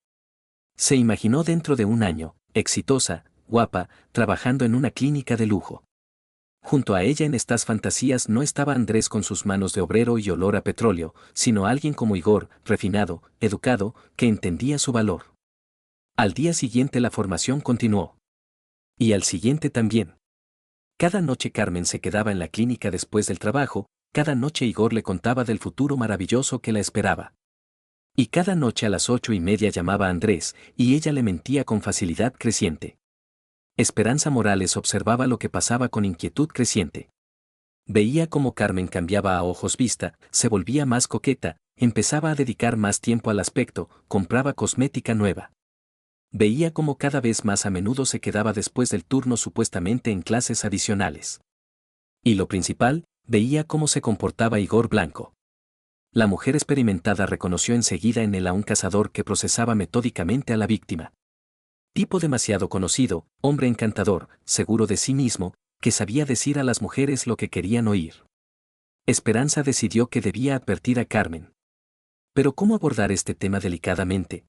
Se imaginó dentro de un año, exitosa, guapa, trabajando en una clínica de lujo. Junto a ella en estas fantasías no estaba Andrés con sus manos de obrero y olor a petróleo, sino alguien como Igor, refinado, educado, que entendía su valor. Al día siguiente la formación continuó. Y al siguiente también. Cada noche Carmen se quedaba en la clínica después del trabajo, cada noche Igor le contaba del futuro maravilloso que la esperaba. Y cada noche a las 8:30 llamaba a Andrés, y ella le mentía con facilidad creciente. Esperanza Morales observaba lo que pasaba con inquietud creciente. Veía cómo Carmen cambiaba a ojos vista, se volvía más coqueta, empezaba a dedicar más tiempo al aspecto, compraba cosmética nueva. Veía cómo cada vez más a menudo se quedaba después del turno supuestamente en clases adicionales. Y lo principal, veía cómo se comportaba Igor Blanco. La mujer experimentada reconoció enseguida en él a un cazador que procesaba metódicamente a la víctima. Tipo demasiado conocido, hombre encantador, seguro de sí mismo, que sabía decir a las mujeres lo que querían oír. Esperanza decidió que debía advertir a Carmen. Pero ¿cómo abordar este tema delicadamente?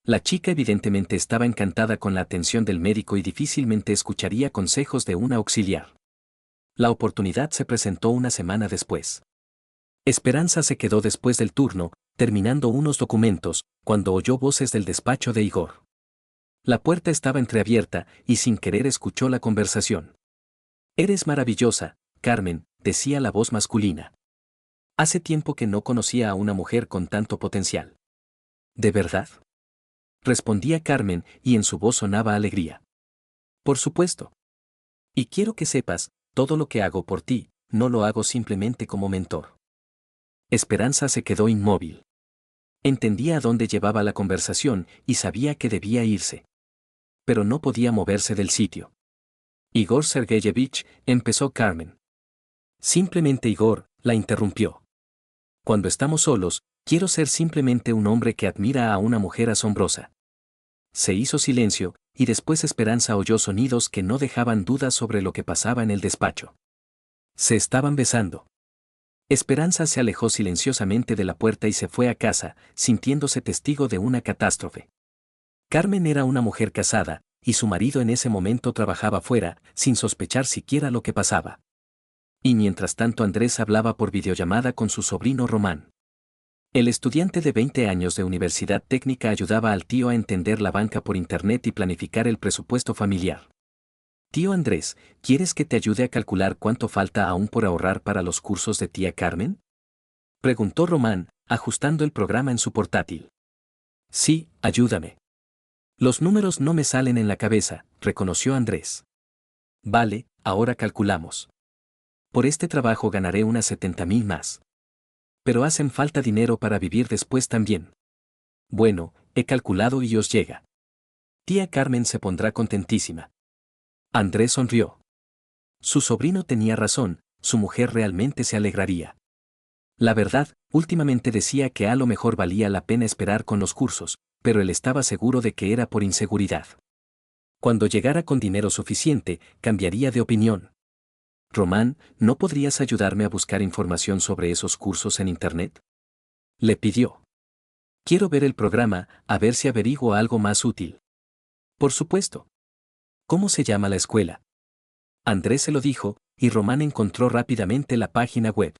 La chica evidentemente estaba encantada con la atención del médico y difícilmente escucharía consejos de una auxiliar. La oportunidad se presentó una semana después. Esperanza se quedó después del turno, terminando unos documentos, cuando oyó voces del despacho de Igor. La puerta estaba entreabierta y sin querer escuchó la conversación. «Eres maravillosa, Carmen», decía la voz masculina. Hace tiempo que no conocía a una mujer con tanto potencial. ¿De verdad?, respondía Carmen, y en su voz sonaba alegría. Por supuesto. Y quiero que sepas, todo lo que hago por ti, no lo hago simplemente como mentor. Esperanza se quedó inmóvil. Entendía a dónde llevaba la conversación y sabía que debía irse. Pero no podía moverse del sitio. Igor Sergeyevich, empezó Carmen. Simplemente Igor, la interrumpió. Cuando estamos solos, quiero ser simplemente un hombre que admira a una mujer asombrosa. Se hizo silencio, y después Esperanza oyó sonidos que no dejaban dudas sobre lo que pasaba en el despacho. Se estaban besando. Esperanza se alejó silenciosamente de la puerta y se fue a casa, sintiéndose testigo de una catástrofe. Carmen era una mujer casada, y su marido en ese momento trabajaba fuera, sin sospechar siquiera lo que pasaba. Y mientras tanto Andrés hablaba por videollamada con su sobrino Román. El estudiante de 20 años de universidad técnica ayudaba al tío a entender la banca por internet y planificar el presupuesto familiar. Tío Andrés, ¿quieres que te ayude a calcular cuánto falta aún por ahorrar para los cursos de tía Carmen?, preguntó Román, ajustando el programa en su portátil. Sí, ayúdame. Los números no me salen en la cabeza, reconoció Andrés. Vale, ahora calculamos. Por este trabajo ganaré unas 70.000 más. Pero hacen falta dinero para vivir después también. Bueno, he calculado y os llega. Tía Carmen se pondrá contentísima. Andrés sonrió. Su sobrino tenía razón, su mujer realmente se alegraría. La verdad, últimamente decía que a lo mejor valía la pena esperar con los cursos, pero él estaba seguro de que era por inseguridad. Cuando llegara con dinero suficiente, cambiaría de opinión. Román, ¿no podrías ayudarme a buscar información sobre esos cursos en internet?, le pidió. Quiero ver el programa, a ver si averiguo algo más útil. Por supuesto. ¿Cómo se llama la escuela? Andrés se lo dijo, y Román encontró rápidamente la página web.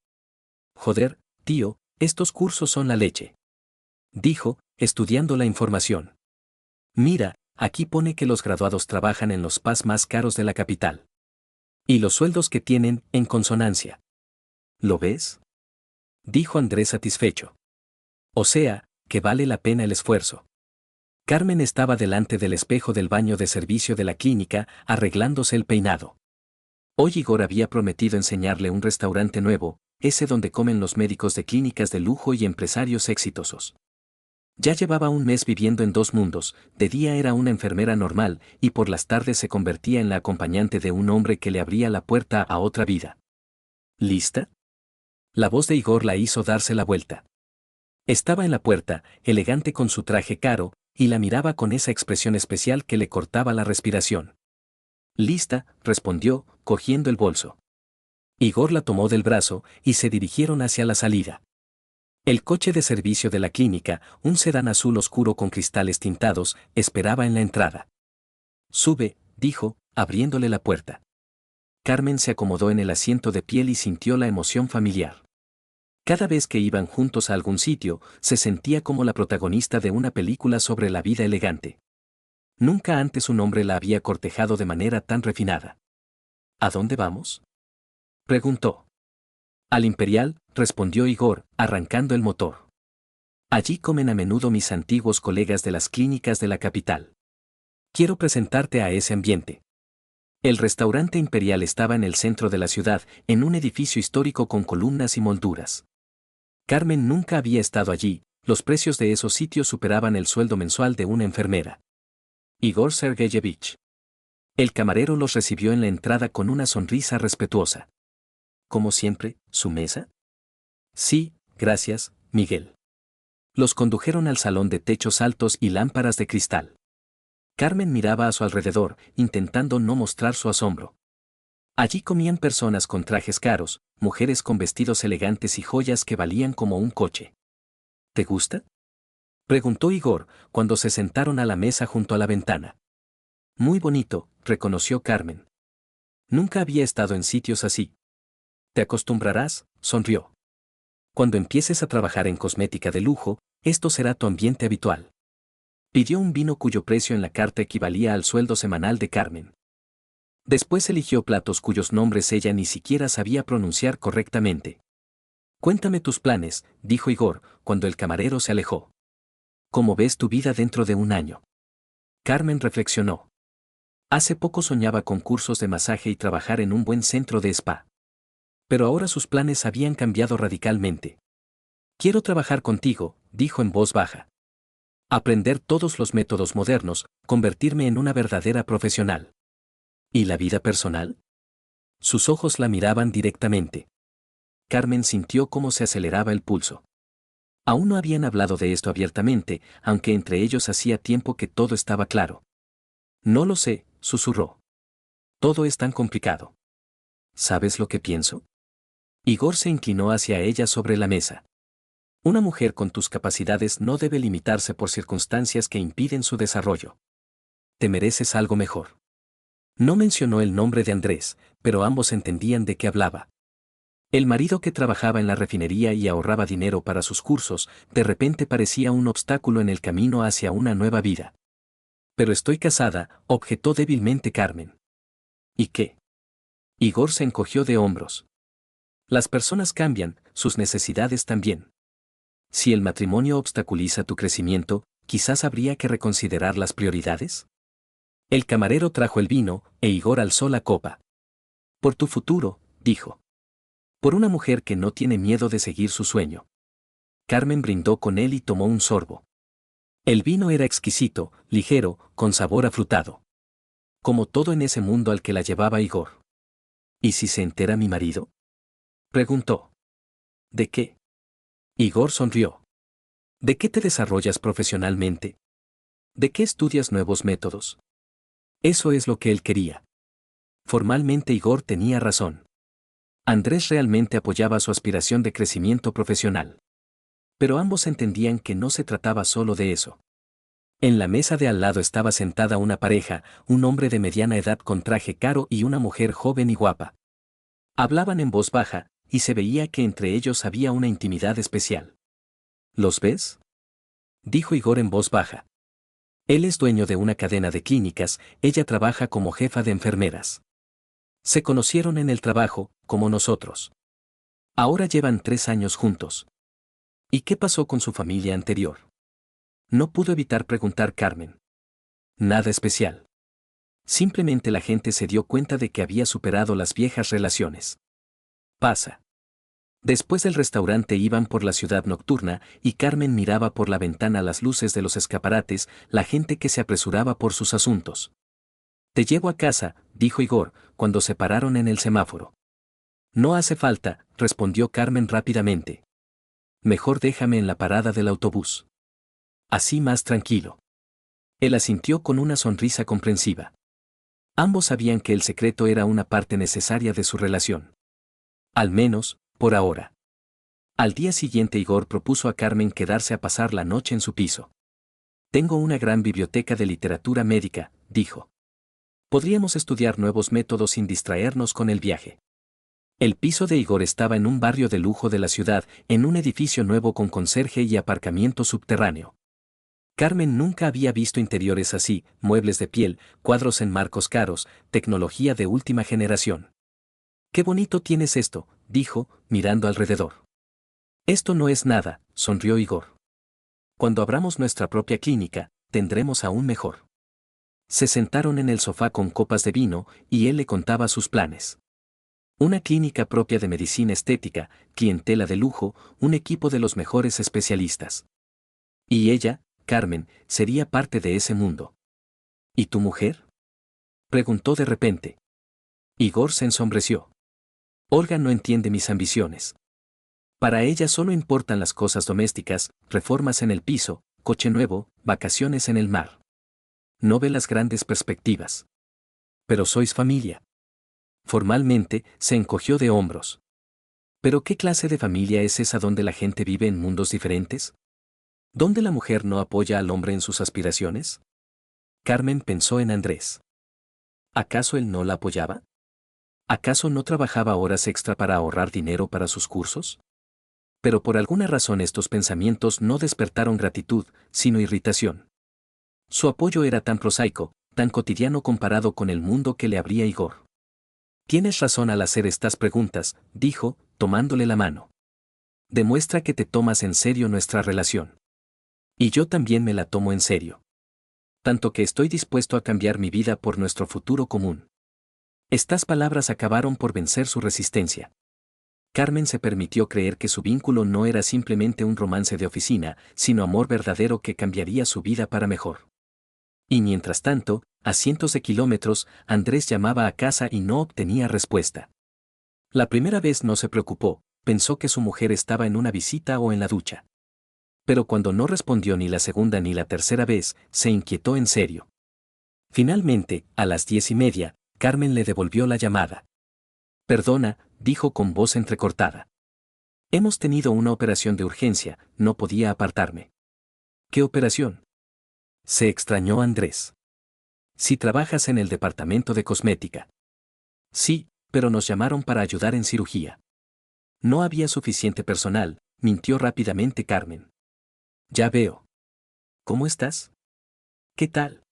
Joder, tío, estos cursos son la leche, dijo, estudiando la información. Mira, aquí pone que los graduados trabajan en los spas más caros de la capital. Y los sueldos que tienen, en consonancia. ¿Lo ves?, dijo Andrés satisfecho. O sea, que vale la pena el esfuerzo. Carmen estaba delante del espejo del baño de servicio de la clínica, arreglándose el peinado. Hoy Igor había prometido enseñarle un restaurante nuevo, ese donde comen los médicos de clínicas de lujo y empresarios exitosos. Ya llevaba un mes viviendo en dos mundos, de día era una enfermera normal, y por las tardes se convertía en la acompañante de un hombre que le abría la puerta a otra vida. ¿Lista? La voz de Igor la hizo darse la vuelta. Estaba en la puerta, elegante con su traje caro, y la miraba con esa expresión especial que le cortaba la respiración. Lista, respondió, cogiendo el bolso. Igor la tomó del brazo y se dirigieron hacia la salida. El coche de servicio de la clínica, un sedán azul oscuro con cristales tintados, esperaba en la entrada. Sube, dijo, abriéndole la puerta. Carmen se acomodó en el asiento de piel y sintió la emoción familiar. Cada vez que iban juntos a algún sitio, se sentía como la protagonista de una película sobre la vida elegante. Nunca antes un hombre la había cortejado de manera tan refinada. ¿A dónde vamos?, preguntó. Al Imperial, respondió Igor, arrancando el motor. Allí comen a menudo mis antiguos colegas de las clínicas de la capital. Quiero presentarte a ese ambiente. El restaurante Imperial estaba en el centro de la ciudad, en un edificio histórico con columnas y molduras. Carmen nunca había estado allí, los precios de esos sitios superaban el sueldo mensual de una enfermera. Igor Sergeyevich. El camarero los recibió en la entrada con una sonrisa respetuosa. Como siempre, ¿su mesa? Sí, gracias, Miguel. Los condujeron al salón de techos altos y lámparas de cristal. Carmen miraba a su alrededor, intentando no mostrar su asombro. Allí comían personas con trajes caros, mujeres con vestidos elegantes y joyas que valían como un coche. ¿Te gusta?, preguntó Igor, cuando se sentaron a la mesa junto a la ventana. Muy bonito, reconoció Carmen. Nunca había estado en sitios así. Te acostumbrarás, sonrió. Cuando empieces a trabajar en cosmética de lujo, esto será tu ambiente habitual. Pidió un vino cuyo precio en la carta equivalía al sueldo semanal de Carmen. Después eligió platos cuyos nombres ella ni siquiera sabía pronunciar correctamente. Cuéntame tus planes, dijo Igor, cuando el camarero se alejó. ¿Cómo ves tu vida dentro de un año? Carmen reflexionó. Hace poco soñaba con cursos de masaje y trabajar en un buen centro de spa. Pero ahora sus planes habían cambiado radicalmente. Quiero trabajar contigo, dijo en voz baja. Aprender todos los métodos modernos, convertirme en una verdadera profesional. ¿Y la vida personal? Sus ojos la miraban directamente. Carmen sintió cómo se aceleraba el pulso. Aún no habían hablado de esto abiertamente, aunque entre ellos hacía tiempo que todo estaba claro. No lo sé, susurró. Todo es tan complicado. ¿Sabes lo que pienso? Igor se inclinó hacia ella sobre la mesa. Una mujer con tus capacidades no debe limitarse por circunstancias que impiden su desarrollo. Te mereces algo mejor. No mencionó el nombre de Andrés, pero ambos entendían de qué hablaba. El marido que trabajaba en la refinería y ahorraba dinero para sus cursos, de repente parecía un obstáculo en el camino hacia una nueva vida. Pero estoy casada, objetó débilmente Carmen. ¿Y qué? Igor se encogió de hombros. Las personas cambian, sus necesidades también. Si el matrimonio obstaculiza tu crecimiento, quizás habría que reconsiderar las prioridades. El camarero trajo el vino, e Igor alzó la copa. Por tu futuro, dijo. Por una mujer que no tiene miedo de seguir su sueño. Carmen brindó con él y tomó un sorbo. El vino era exquisito, ligero, con sabor afrutado. Como todo en ese mundo al que la llevaba Igor. ¿Y si se entera mi marido?, preguntó. ¿De qué? Igor sonrió. ¿De qué te desarrollas profesionalmente? ¿De qué estudias nuevos métodos? Eso es lo que él quería. Formalmente Igor tenía razón. Andrés realmente apoyaba su aspiración de crecimiento profesional. Pero ambos entendían que no se trataba solo de eso. En la mesa de al lado estaba sentada una pareja, un hombre de mediana edad con traje caro y una mujer joven y guapa. Hablaban en voz baja, y se veía que entre ellos había una intimidad especial. ¿Los ves?, dijo Igor en voz baja. Él es dueño de una cadena de clínicas, ella trabaja como jefa de enfermeras. Se conocieron en el trabajo, como nosotros. Ahora llevan 3 años juntos. ¿Y qué pasó con su familia anterior?, no pudo evitar preguntar Carmen. Nada especial. Simplemente la gente se dio cuenta de que había superado las viejas relaciones. Pasa. Después del restaurante iban por la ciudad nocturna y Carmen miraba por la ventana las luces de los escaparates, la gente que se apresuraba por sus asuntos. Te llevo a casa, dijo Igor, cuando se pararon en el semáforo. No hace falta, respondió Carmen rápidamente. Mejor déjame en la parada del autobús. Así más tranquilo. Él asintió con una sonrisa comprensiva. Ambos sabían que el secreto era una parte necesaria de su relación. Al menos, por ahora. Al día siguiente Igor propuso a Carmen quedarse a pasar la noche en su piso. Tengo una gran biblioteca de literatura médica, dijo. Podríamos estudiar nuevos métodos sin distraernos con el viaje. El piso de Igor estaba en un barrio de lujo de la ciudad, en un edificio nuevo con conserje y aparcamiento subterráneo. Carmen nunca había visto interiores así, muebles de piel, cuadros en marcos caros, tecnología de última generación. «Qué bonito tienes esto», dijo, mirando alrededor. «Esto no es nada», sonrió Igor. «Cuando abramos nuestra propia clínica, tendremos aún mejor». Se sentaron en el sofá con copas de vino, y él le contaba sus planes. Una clínica propia de medicina estética, clientela de lujo, un equipo de los mejores especialistas. Y ella, Carmen, sería parte de ese mundo. ¿Y tu mujer?, preguntó de repente. Igor se ensombreció. Olga no entiende mis ambiciones. Para ella solo importan las cosas domésticas, reformas en el piso, coche nuevo, vacaciones en el mar. No ve las grandes perspectivas. Pero sois familia. Formalmente, se encogió de hombros. ¿Pero qué clase de familia es esa donde la gente vive en mundos diferentes? ¿Dónde la mujer no apoya al hombre en sus aspiraciones? Carmen pensó en Andrés. ¿Acaso él no la apoyaba? ¿Acaso no trabajaba horas extra para ahorrar dinero para sus cursos? Pero por alguna razón estos pensamientos no despertaron gratitud, sino irritación. Su apoyo era tan prosaico, tan cotidiano comparado con el mundo que le abría Igor. Tienes razón al hacer estas preguntas, dijo, tomándole la mano. Demuestra que te tomas en serio nuestra relación. Y yo también me la tomo en serio. Tanto que estoy dispuesto a cambiar mi vida por nuestro futuro común. Estas palabras acabaron por vencer su resistencia. Carmen se permitió creer que su vínculo no era simplemente un romance de oficina, sino amor verdadero que cambiaría su vida para mejor. Y mientras tanto, a cientos de kilómetros, Andrés llamaba a casa y no obtenía respuesta. La primera vez no se preocupó, pensó que su mujer estaba en una visita o en la ducha. Pero cuando no respondió ni la segunda ni la tercera vez, se inquietó en serio. Finalmente, a las 10:30, Carmen le devolvió la llamada. Perdona, dijo con voz entrecortada. Hemos tenido una operación de urgencia, no podía apartarme. ¿Qué operación? Se extrañó Andrés. Si trabajas en el departamento de cosmética. Sí, pero nos llamaron para ayudar en cirugía. No había suficiente personal, mintió rápidamente Carmen. Ya veo. ¿Cómo estás? ¿Qué tal?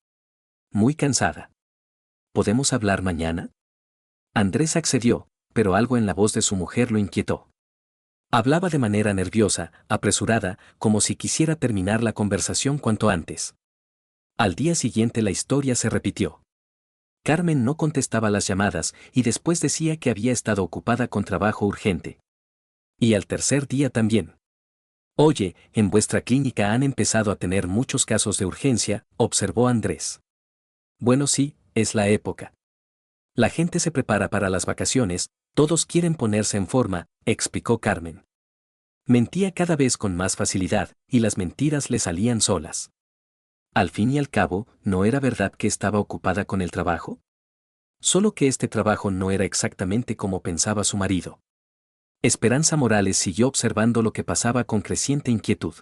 Muy cansada. ¿Podemos hablar mañana? Andrés accedió, pero algo en la voz de su mujer lo inquietó. Hablaba de manera nerviosa, apresurada, como si quisiera terminar la conversación cuanto antes. Al día siguiente la historia se repitió. Carmen no contestaba las llamadas y después decía que había estado ocupada con trabajo urgente. Y al tercer día también. Oye, en vuestra clínica han empezado a tener muchos casos de urgencia, observó Andrés. Bueno, sí, es la época. La gente se prepara para las vacaciones, todos quieren ponerse en forma, explicó Carmen. Mentía cada vez con más facilidad, y las mentiras le salían solas. Al fin y al cabo, ¿no era verdad que estaba ocupada con el trabajo? Solo que este trabajo no era exactamente como pensaba su marido. Esperanza Morales siguió observando lo que pasaba con creciente inquietud.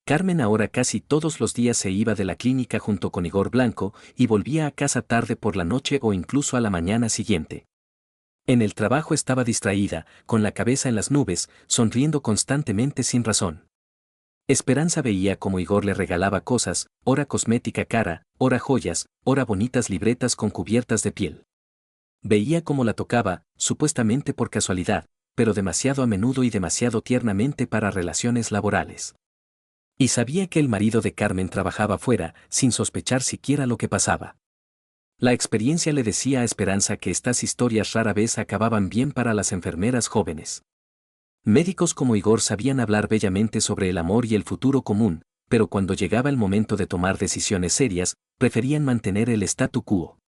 Carmen ahora casi todos los días se iba de la clínica junto con Igor Blanco y volvía a casa tarde por la noche o incluso a la mañana siguiente. En el trabajo estaba distraída, con la cabeza en las nubes, sonriendo constantemente sin razón. Esperanza veía cómo Igor le regalaba cosas, ora cosmética cara, ora joyas, ora bonitas libretas con cubiertas de piel. Veía cómo la tocaba, supuestamente por casualidad, pero demasiado a menudo y demasiado tiernamente para relaciones laborales. Y sabía que el marido de Carmen trabajaba fuera, sin sospechar siquiera lo que pasaba. La experiencia le decía a Esperanza que estas historias rara vez acababan bien para las enfermeras jóvenes. Médicos como Igor sabían hablar bellamente sobre el amor y el futuro común, pero cuando llegaba el momento de tomar decisiones serias, preferían mantener el statu quo.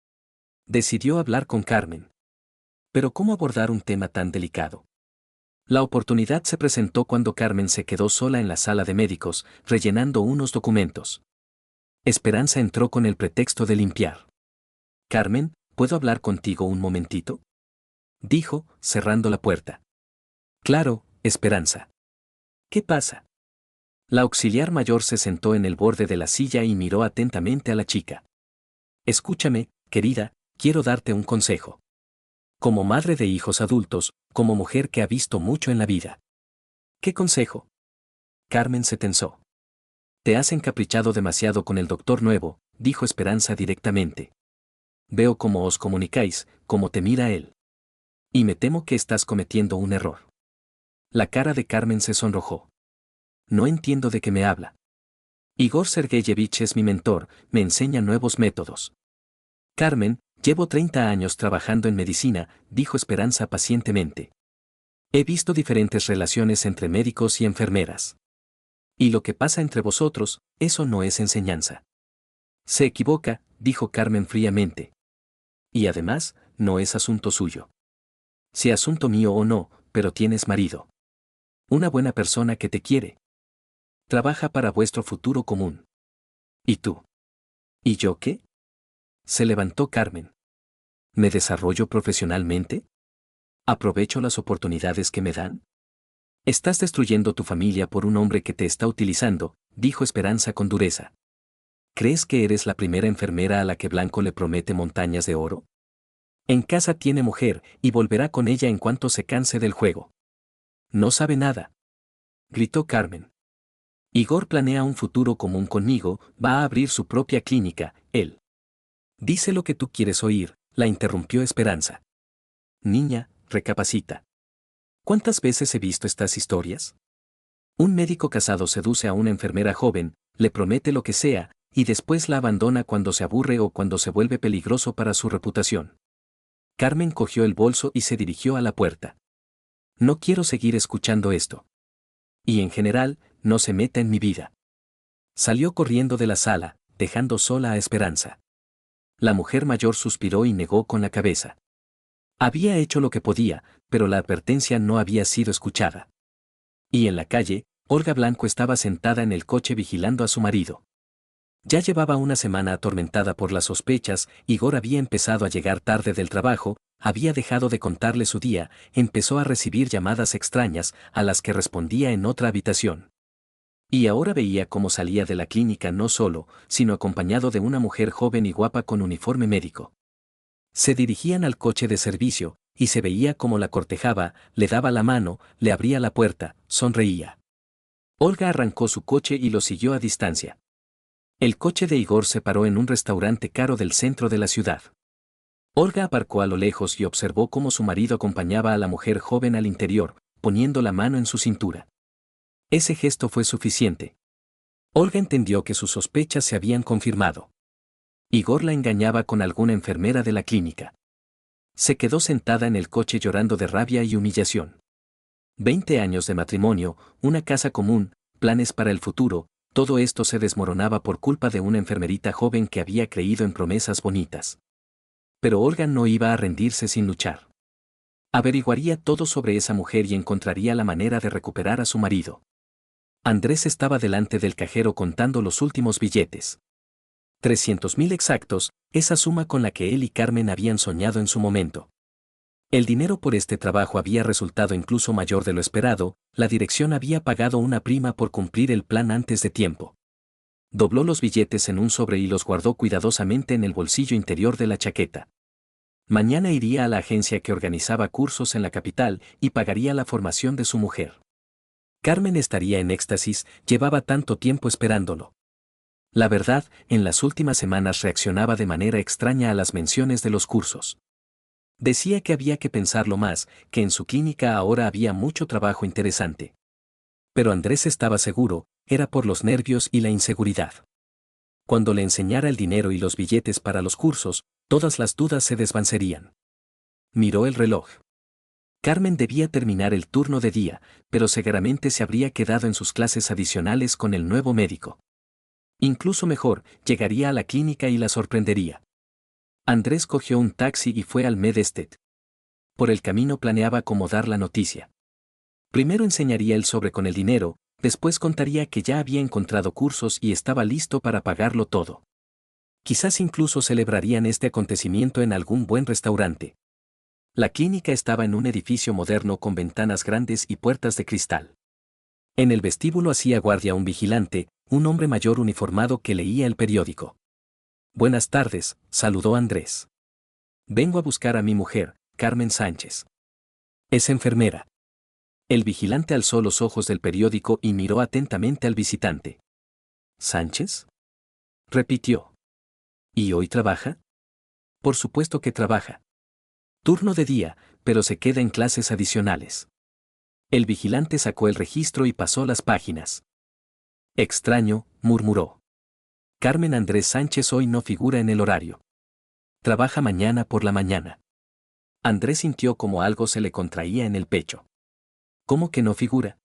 Decidió hablar con Carmen. Pero ¿cómo abordar un tema tan delicado? La oportunidad se presentó cuando Carmen se quedó sola en la sala de médicos, rellenando unos documentos. Esperanza entró con el pretexto de limpiar. Carmen, ¿puedo hablar contigo un momentito? Dijo, cerrando la puerta. Claro, Esperanza. ¿Qué pasa? La auxiliar mayor se sentó en el borde de la silla y miró atentamente a la chica. Escúchame, querida, quiero darte un consejo. Como madre de hijos adultos, como mujer que ha visto mucho en la vida. ¿Qué consejo? Carmen se tensó. Te has encaprichado demasiado con el doctor nuevo, dijo Esperanza directamente. Veo cómo os comunicáis, cómo te mira él. Y me temo que estás cometiendo un error. La cara de Carmen se sonrojó. No entiendo de qué me habla. Igor Sergeyevich es mi mentor, me enseña nuevos métodos. Carmen, llevo 30 años trabajando en medicina, dijo Esperanza pacientemente. He visto diferentes relaciones entre médicos y enfermeras. Y lo que pasa entre vosotros, eso no es enseñanza. Se equivoca, dijo Carmen fríamente. Y además, no es asunto suyo. Si asunto mío o no, pero tienes marido. Una buena persona que te quiere. Trabaja para vuestro futuro común. ¿Y tú? ¿Y yo qué? Se levantó Carmen. ¿Me desarrollo profesionalmente? ¿Aprovecho las oportunidades que me dan? Estás destruyendo tu familia por un hombre que te está utilizando, dijo Esperanza con dureza. ¿Crees que eres la primera enfermera a la que Blanco le promete montañas de oro? En casa tiene mujer y volverá con ella en cuanto se canse del juego. No sabe nada. Gritó Carmen. Igor planea un futuro común conmigo, va a abrir su propia clínica, él. Dice lo que tú quieres oír, la interrumpió Esperanza. Niña, recapacita. ¿Cuántas veces he visto estas historias? Un médico casado seduce a una enfermera joven, le promete lo que sea, y después la abandona cuando se aburre o cuando se vuelve peligroso para su reputación. Carmen cogió el bolso y se dirigió a la puerta. No quiero seguir escuchando esto. Y en general, no se meta en mi vida. Salió corriendo de la sala, dejando sola a Esperanza. La mujer mayor suspiró y negó con la cabeza. Había hecho lo que podía, pero la advertencia no había sido escuchada. Y en la calle, Olga Blanco estaba sentada en el coche vigilando a su marido. Ya llevaba una semana atormentada por las sospechas, Igor había empezado a llegar tarde del trabajo, había dejado de contarle su día, empezó a recibir llamadas extrañas, a las que respondía en otra habitación. Y ahora veía cómo salía de la clínica no solo, sino acompañado de una mujer joven y guapa con uniforme médico. Se dirigían al coche de servicio, y se veía cómo la cortejaba, le daba la mano, le abría la puerta, sonreía. Olga arrancó su coche y lo siguió a distancia. El coche de Igor se paró en un restaurante caro del centro de la ciudad. Olga aparcó a lo lejos y observó cómo su marido acompañaba a la mujer joven al interior, poniendo la mano en su cintura. Ese gesto fue suficiente. Olga entendió que sus sospechas se habían confirmado. Igor la engañaba con alguna enfermera de la clínica. Se quedó sentada en el coche llorando de rabia y humillación. 20 años de matrimonio, una casa común, planes para el futuro, todo esto se desmoronaba por culpa de una enfermerita joven que había creído en promesas bonitas. Pero Olga no iba a rendirse sin luchar. Averiguaría todo sobre esa mujer y encontraría la manera de recuperar a su marido. Andrés estaba delante del cajero contando los últimos billetes. 300.000 exactos, esa suma con la que él y Carmen habían soñado en su momento. El dinero por este trabajo había resultado incluso mayor de lo esperado, la dirección había pagado una prima por cumplir el plan antes de tiempo. Dobló los billetes en un sobre y los guardó cuidadosamente en el bolsillo interior de la chaqueta. Mañana iría a la agencia que organizaba cursos en la capital y pagaría la formación de su mujer. Carmen estaría en éxtasis, llevaba tanto tiempo esperándolo. La verdad, en las últimas semanas reaccionaba de manera extraña a las menciones de los cursos. Decía que había que pensarlo más, que en su clínica ahora había mucho trabajo interesante. Pero Andrés estaba seguro, era por los nervios y la inseguridad. Cuando le enseñara el dinero y los billetes para los cursos, todas las dudas se desvanecerían. Miró el reloj. Carmen debía terminar el turno de día, pero seguramente se habría quedado en sus clases adicionales con el nuevo médico. Incluso mejor, llegaría a la clínica y la sorprendería. Andrés cogió un taxi y fue al Med Estet. Por el camino planeaba cómo dar la noticia. Primero enseñaría el sobre con el dinero, después contaría que ya había encontrado cursos y estaba listo para pagarlo todo. Quizás incluso celebrarían este acontecimiento en algún buen restaurante. La clínica estaba en un edificio moderno con ventanas grandes y puertas de cristal. En el vestíbulo hacía guardia un vigilante, un hombre mayor uniformado que leía el periódico. Buenas tardes, saludó Andrés. Vengo a buscar a mi mujer, Carmen Sánchez. Es enfermera. El vigilante alzó los ojos del periódico y miró atentamente al visitante. ¿Sánchez? Repitió. ¿Y hoy trabaja? Por supuesto que trabaja. Turno de día, pero se queda en clases adicionales. El vigilante sacó el registro y pasó las páginas. Extraño, murmuró. Carmen Andrés Sánchez hoy no figura en el horario. Trabaja mañana por la mañana. Andrés sintió como algo se le contraía en el pecho. ¿Cómo que no figura?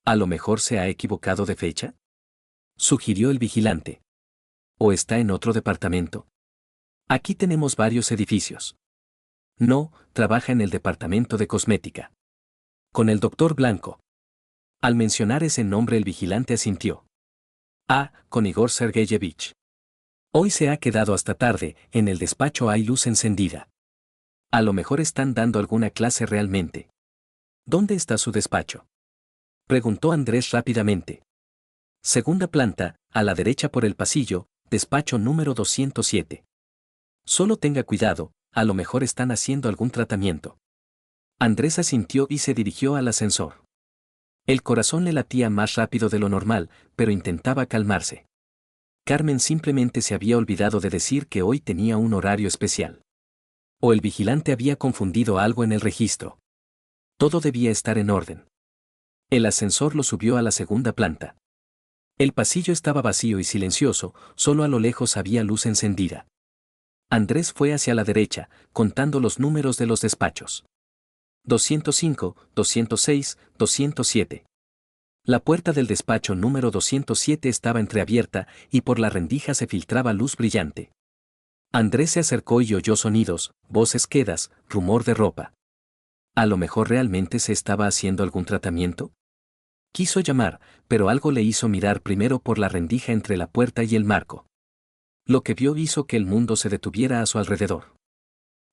¿A lo mejor se ha equivocado de fecha? Sugirió el vigilante. ¿O está en otro departamento? Aquí tenemos varios edificios. No, trabaja en el departamento de cosmética. Con el doctor Blanco. Al mencionar ese nombre el vigilante asintió. Ah, con Igor Sergeyevich. Hoy se ha quedado hasta tarde, en el despacho hay luz encendida. A lo mejor están dando alguna clase realmente. ¿Dónde está su despacho? Preguntó Andrés rápidamente. Segunda planta, a la derecha por el pasillo, despacho número 207. Solo tenga cuidado, a lo mejor están haciendo algún tratamiento. Andrés asintió y se dirigió al ascensor. El corazón le latía más rápido de lo normal, pero intentaba calmarse. Carmen simplemente se había olvidado de decir que hoy tenía un horario especial. O el vigilante había confundido algo en el registro. Todo debía estar en orden. El ascensor lo subió a la segunda planta. El pasillo estaba vacío y silencioso, solo a lo lejos había luz encendida. Andrés fue hacia la derecha, contando los números de los despachos. 205, 206, 207. La puerta del despacho número 207 estaba entreabierta y por la rendija se filtraba luz brillante. Andrés se acercó y oyó sonidos, voces quedas, rumor de ropa. ¿A lo mejor realmente se estaba haciendo algún tratamiento? Quiso llamar, pero algo le hizo mirar primero por la rendija entre la puerta y el marco. Lo que vio hizo que el mundo se detuviera a su alrededor.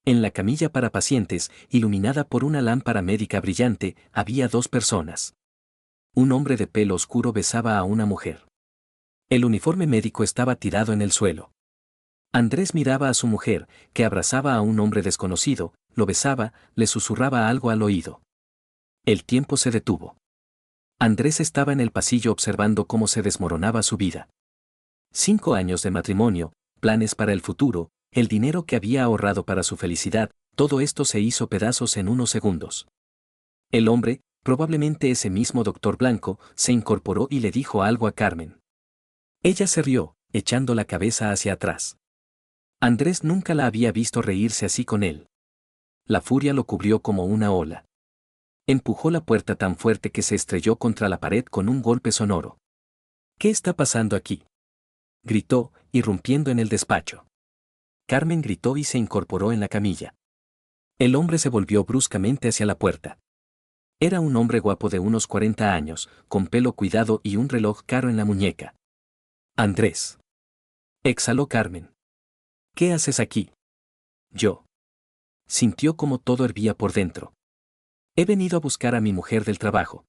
En la camilla para pacientes, iluminada por una lámpara médica brillante, había dos personas. Un hombre de pelo oscuro besaba a una mujer. El uniforme médico estaba tirado en el suelo. Andrés miraba a su mujer, que abrazaba a un hombre desconocido, lo besaba, le susurraba algo al oído. El tiempo se detuvo. Andrés estaba en el pasillo observando cómo se desmoronaba su vida. 5 años de matrimonio, planes para el futuro, el dinero que había ahorrado para su felicidad, todo esto se hizo pedazos en unos segundos. El hombre, probablemente ese mismo doctor Blanco, se incorporó y le dijo algo a Carmen. Ella se rió, echando la cabeza hacia atrás. Andrés nunca la había visto reírse así con él. La furia lo cubrió como una ola. Empujó la puerta tan fuerte que se estrelló contra la pared con un golpe sonoro. ¿Qué está pasando aquí?, gritó, irrumpiendo en el despacho. Carmen gritó y se incorporó en la camilla. El hombre se volvió bruscamente hacia la puerta. Era un hombre guapo de unos 40 años, con pelo cuidado y un reloj caro en la muñeca. Andrés. Exhaló Carmen. ¿Qué haces aquí? Yo. Sintió como todo hervía por dentro. He venido a buscar a mi mujer del trabajo.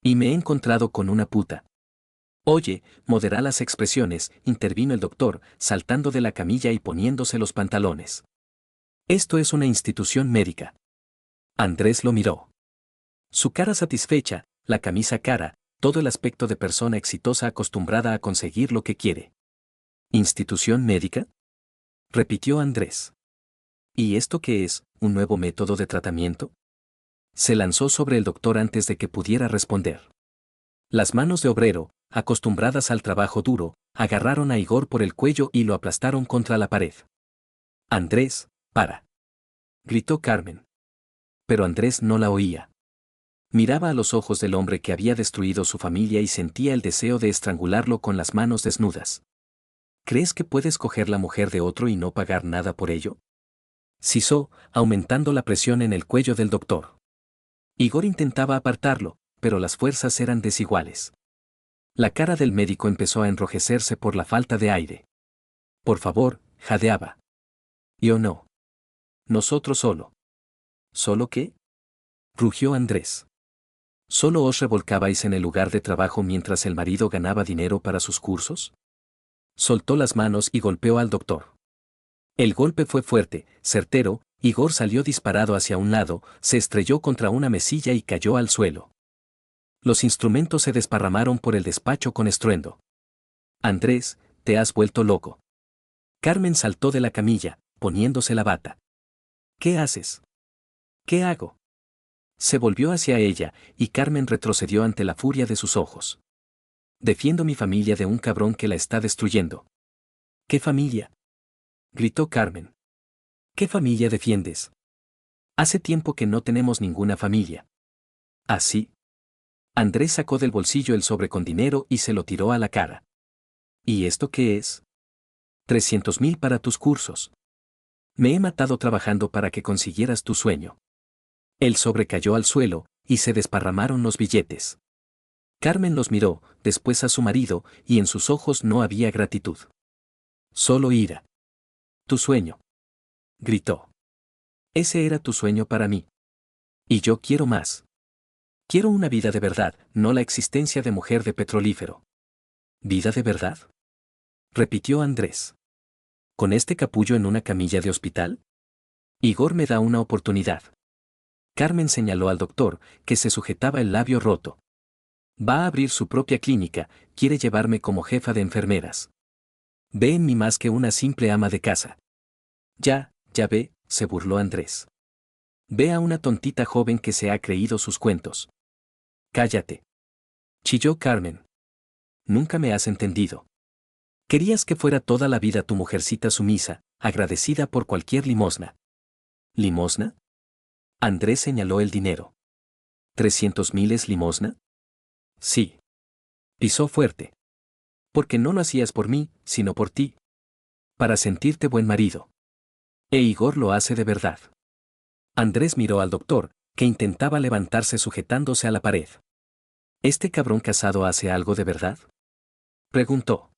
Y me he encontrado con una puta. Oye, modera las expresiones, intervino el doctor, saltando de la camilla y poniéndose los pantalones. Esto es una institución médica. Andrés lo miró. Su cara satisfecha, la camisa cara, todo el aspecto de persona exitosa acostumbrada a conseguir lo que quiere. ¿Institución médica?, repitió Andrés. ¿Y esto qué es, un nuevo método de tratamiento? Se lanzó sobre el doctor antes de que pudiera responder. Las manos de obrero, acostumbradas al trabajo duro, agarraron a Igor por el cuello y lo aplastaron contra la pared. Andrés, para, gritó Carmen. Pero Andrés no la oía. Miraba a los ojos del hombre que había destruido su familia y sentía el deseo de estrangularlo con las manos desnudas. ¿Crees que puedes coger la mujer de otro y no pagar nada por ello? Sisó, aumentando la presión en el cuello del doctor. Igor intentaba apartarlo, pero las fuerzas eran desiguales. La cara del médico empezó a enrojecerse por la falta de aire. Por favor, jadeaba. Yo no. Nosotros solo. ¿Solo qué? Rugió Andrés. ¿Solo os revolcabais en el lugar de trabajo mientras el marido ganaba dinero para sus cursos? Soltó las manos y golpeó al doctor. El golpe fue fuerte, certero, Igor salió disparado hacia un lado, se estrelló contra una mesilla y cayó al suelo. Los instrumentos se desparramaron por el despacho con estruendo. Andrés, te has vuelto loco. Carmen saltó de la camilla, poniéndose la bata. ¿Qué haces? ¿Qué hago? Se volvió hacia ella, y Carmen retrocedió ante la furia de sus ojos. Defiendo mi familia de un cabrón que la está destruyendo. ¿Qué familia? Gritó Carmen. ¿Qué familia defiendes? Hace tiempo que no tenemos ninguna familia. ¿Así? Andrés sacó del bolsillo el sobre con dinero y se lo tiró a la cara. ¿Y esto qué es? 300.000 para tus cursos. Me he matado trabajando para que consiguieras tu sueño. El sobre cayó al suelo, y se desparramaron los billetes. Carmen los miró, después a su marido, y en sus ojos no había gratitud. Solo ira. Tu sueño. Gritó. Ese era tu sueño para mí. Y yo quiero más. Quiero una vida de verdad, no la existencia de mujer de petrolífero. ¿Vida de verdad? Repitió Andrés. ¿Con este capullo en una camilla de hospital? Igor me da una oportunidad. Carmen señaló al doctor, que se sujetaba el labio roto. Va a abrir su propia clínica, quiere llevarme como jefa de enfermeras. Ve en mí más que una simple ama de casa. Ya ve, se burló Andrés. Ve a una tontita joven que se ha creído sus cuentos. Cállate. Chilló Carmen. Nunca me has entendido. Querías que fuera toda la vida tu mujercita sumisa, agradecida por cualquier limosna. ¿Limosna? Andrés señaló el dinero. ¿300.000 es limosna? Sí. Pisó fuerte. Porque no lo hacías por mí, sino por ti. Para sentirte buen marido. E Igor lo hace de verdad. Andrés miró al doctor, que intentaba levantarse sujetándose a la pared. ¿Este cabrón casado hace algo de verdad? Preguntó.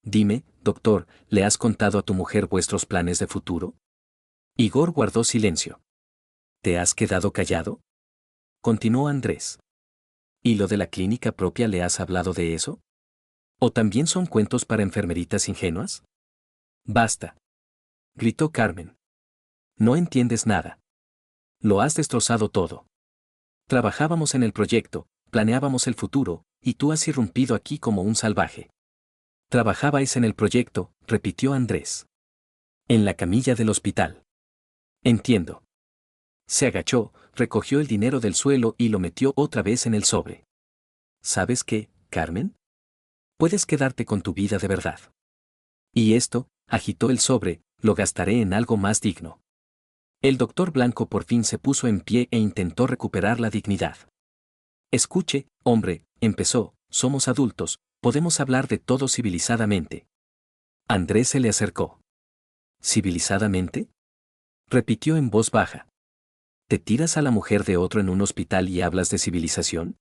Dime, doctor, ¿le has contado a tu mujer vuestros planes de futuro? Igor guardó silencio. ¿Te has quedado callado? Continuó Andrés. ¿Y lo de la clínica propia le has hablado de eso? ¿O también son cuentos para enfermeritas ingenuas? Basta. Gritó Carmen. No entiendes nada. Lo has destrozado todo. Trabajábamos en el proyecto, planeábamos el futuro, y tú has irrumpido aquí como un salvaje. Trabajabais en el proyecto, repitió Andrés. En la camilla del hospital. Entiendo. Se agachó, recogió el dinero del suelo y lo metió otra vez en el sobre. ¿Sabes qué, Carmen? Puedes quedarte con tu vida de verdad. Y esto, agitó el sobre, lo gastaré en algo más digno. El doctor Blanco por fin se puso en pie e intentó recuperar la dignidad. Escuche, hombre, empezó, somos adultos, podemos hablar de todo civilizadamente. Andrés se le acercó. ¿Civilizadamente? Repitió en voz baja. ¿Te tiras a la mujer de otro en un hospital y hablas de civilización?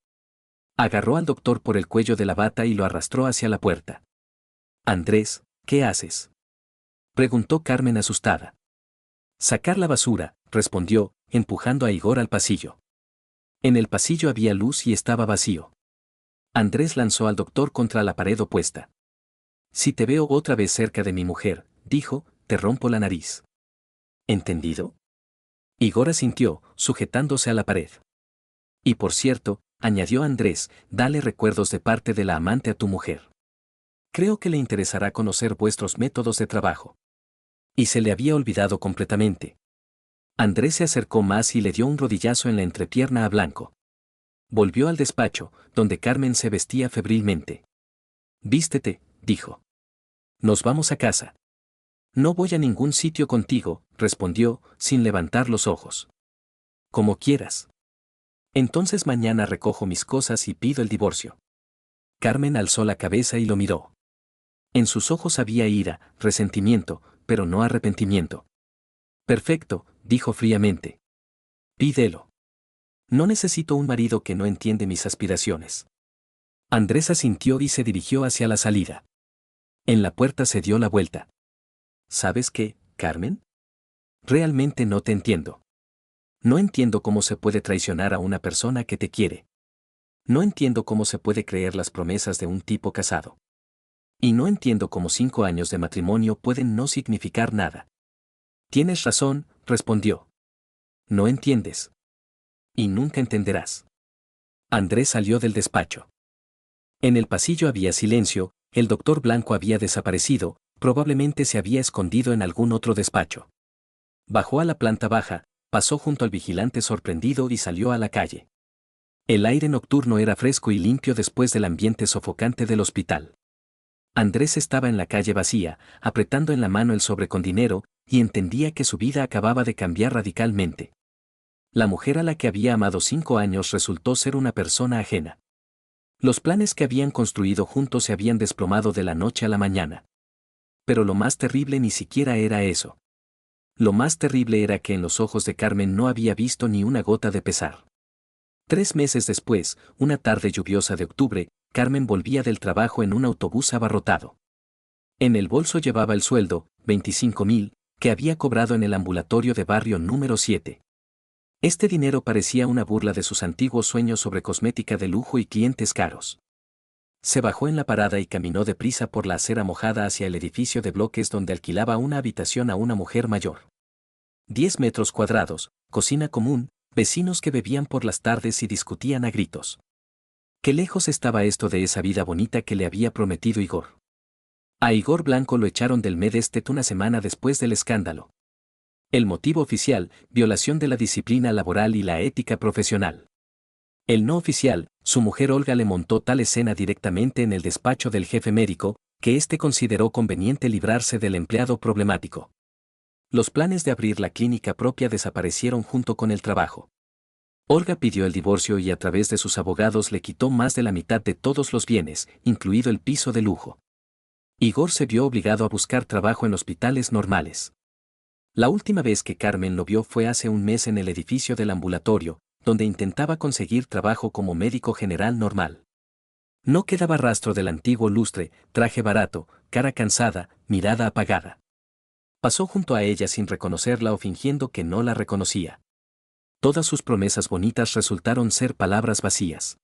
Agarró al doctor por el cuello de la bata y lo arrastró hacia la puerta. Andrés, ¿qué haces? Preguntó Carmen asustada. Sacar la basura, respondió, empujando a Igor al pasillo. En el pasillo había luz y estaba vacío. Andrés lanzó al doctor contra la pared opuesta. Si te veo otra vez cerca de mi mujer, dijo, te rompo la nariz. ¿Entendido? Igor asintió, sujetándose a la pared. Y por cierto, añadió Andrés, dale recuerdos de parte de la amante a tu mujer. Creo que le interesará conocer vuestros métodos de trabajo. Y se le había olvidado completamente. Andrés se acercó más y le dio un rodillazo en la entrepierna a Blanco. Volvió al despacho, donde Carmen se vestía febrilmente. Vístete, dijo. Nos vamos a casa. No voy a ningún sitio contigo, respondió, sin levantar los ojos. Como quieras. Entonces mañana recojo mis cosas y pido el divorcio. Carmen alzó la cabeza y lo miró. En sus ojos había ira, resentimiento, pero no arrepentimiento. Perfecto, dijo fríamente. Pídelo. No necesito un marido que no entiende mis aspiraciones. Andrés asintió y se dirigió hacia la salida. En la puerta se dio la vuelta. ¿Sabes qué, Carmen? Realmente no te entiendo. No entiendo cómo se puede traicionar a una persona que te quiere. No entiendo cómo se puede creer las promesas de un tipo casado. Y no entiendo cómo 5 años de matrimonio pueden no significar nada. Tienes razón, respondió. No entiendes. Y nunca entenderás. Andrés salió del despacho. En el pasillo había silencio, el doctor Blanco había desaparecido, probablemente se había escondido en algún otro despacho. Bajó a la planta baja, pasó junto al vigilante sorprendido y salió a la calle. El aire nocturno era fresco y limpio después del ambiente sofocante del hospital. Andrés estaba en la calle vacía, apretando en la mano el sobre con dinero, y entendía que su vida acababa de cambiar radicalmente. La mujer a la que había amado 5 años resultó ser una persona ajena. Los planes que habían construido juntos se habían desplomado de la noche a la mañana. Pero lo más terrible ni siquiera era eso. Lo más terrible era que en los ojos de Carmen no había visto ni una gota de pesar. 3 meses después, una tarde lluviosa de octubre, Carmen volvía del trabajo en un autobús abarrotado. En el bolso llevaba el sueldo, 25.000, que había cobrado en el ambulatorio de barrio número 7. Este dinero parecía una burla de sus antiguos sueños sobre cosmética de lujo y clientes caros. Se bajó en la parada y caminó deprisa por la acera mojada hacia el edificio de bloques donde alquilaba una habitación a una mujer mayor. 10 metros cuadrados, cocina común, vecinos que bebían por las tardes y discutían a gritos. Qué lejos estaba esto de esa vida bonita que le había prometido Igor. A Igor Blanco lo echaron del Medestet una semana después del escándalo. El motivo oficial, violación de la disciplina laboral y la ética profesional. El no oficial, su mujer Olga le montó tal escena directamente en el despacho del jefe médico, que éste consideró conveniente librarse del empleado problemático. Los planes de abrir la clínica propia desaparecieron junto con el trabajo. Olga pidió el divorcio y a través de sus abogados le quitó más de la mitad de todos los bienes, incluido el piso de lujo. Igor se vio obligado a buscar trabajo en hospitales normales. La última vez que Carmen lo vio fue hace un mes en el edificio del ambulatorio, donde intentaba conseguir trabajo como médico general normal. No quedaba rastro del antiguo lustre, traje barato, cara cansada, mirada apagada. Pasó junto a ella sin reconocerla o fingiendo que no la reconocía. Todas sus promesas bonitas resultaron ser palabras vacías.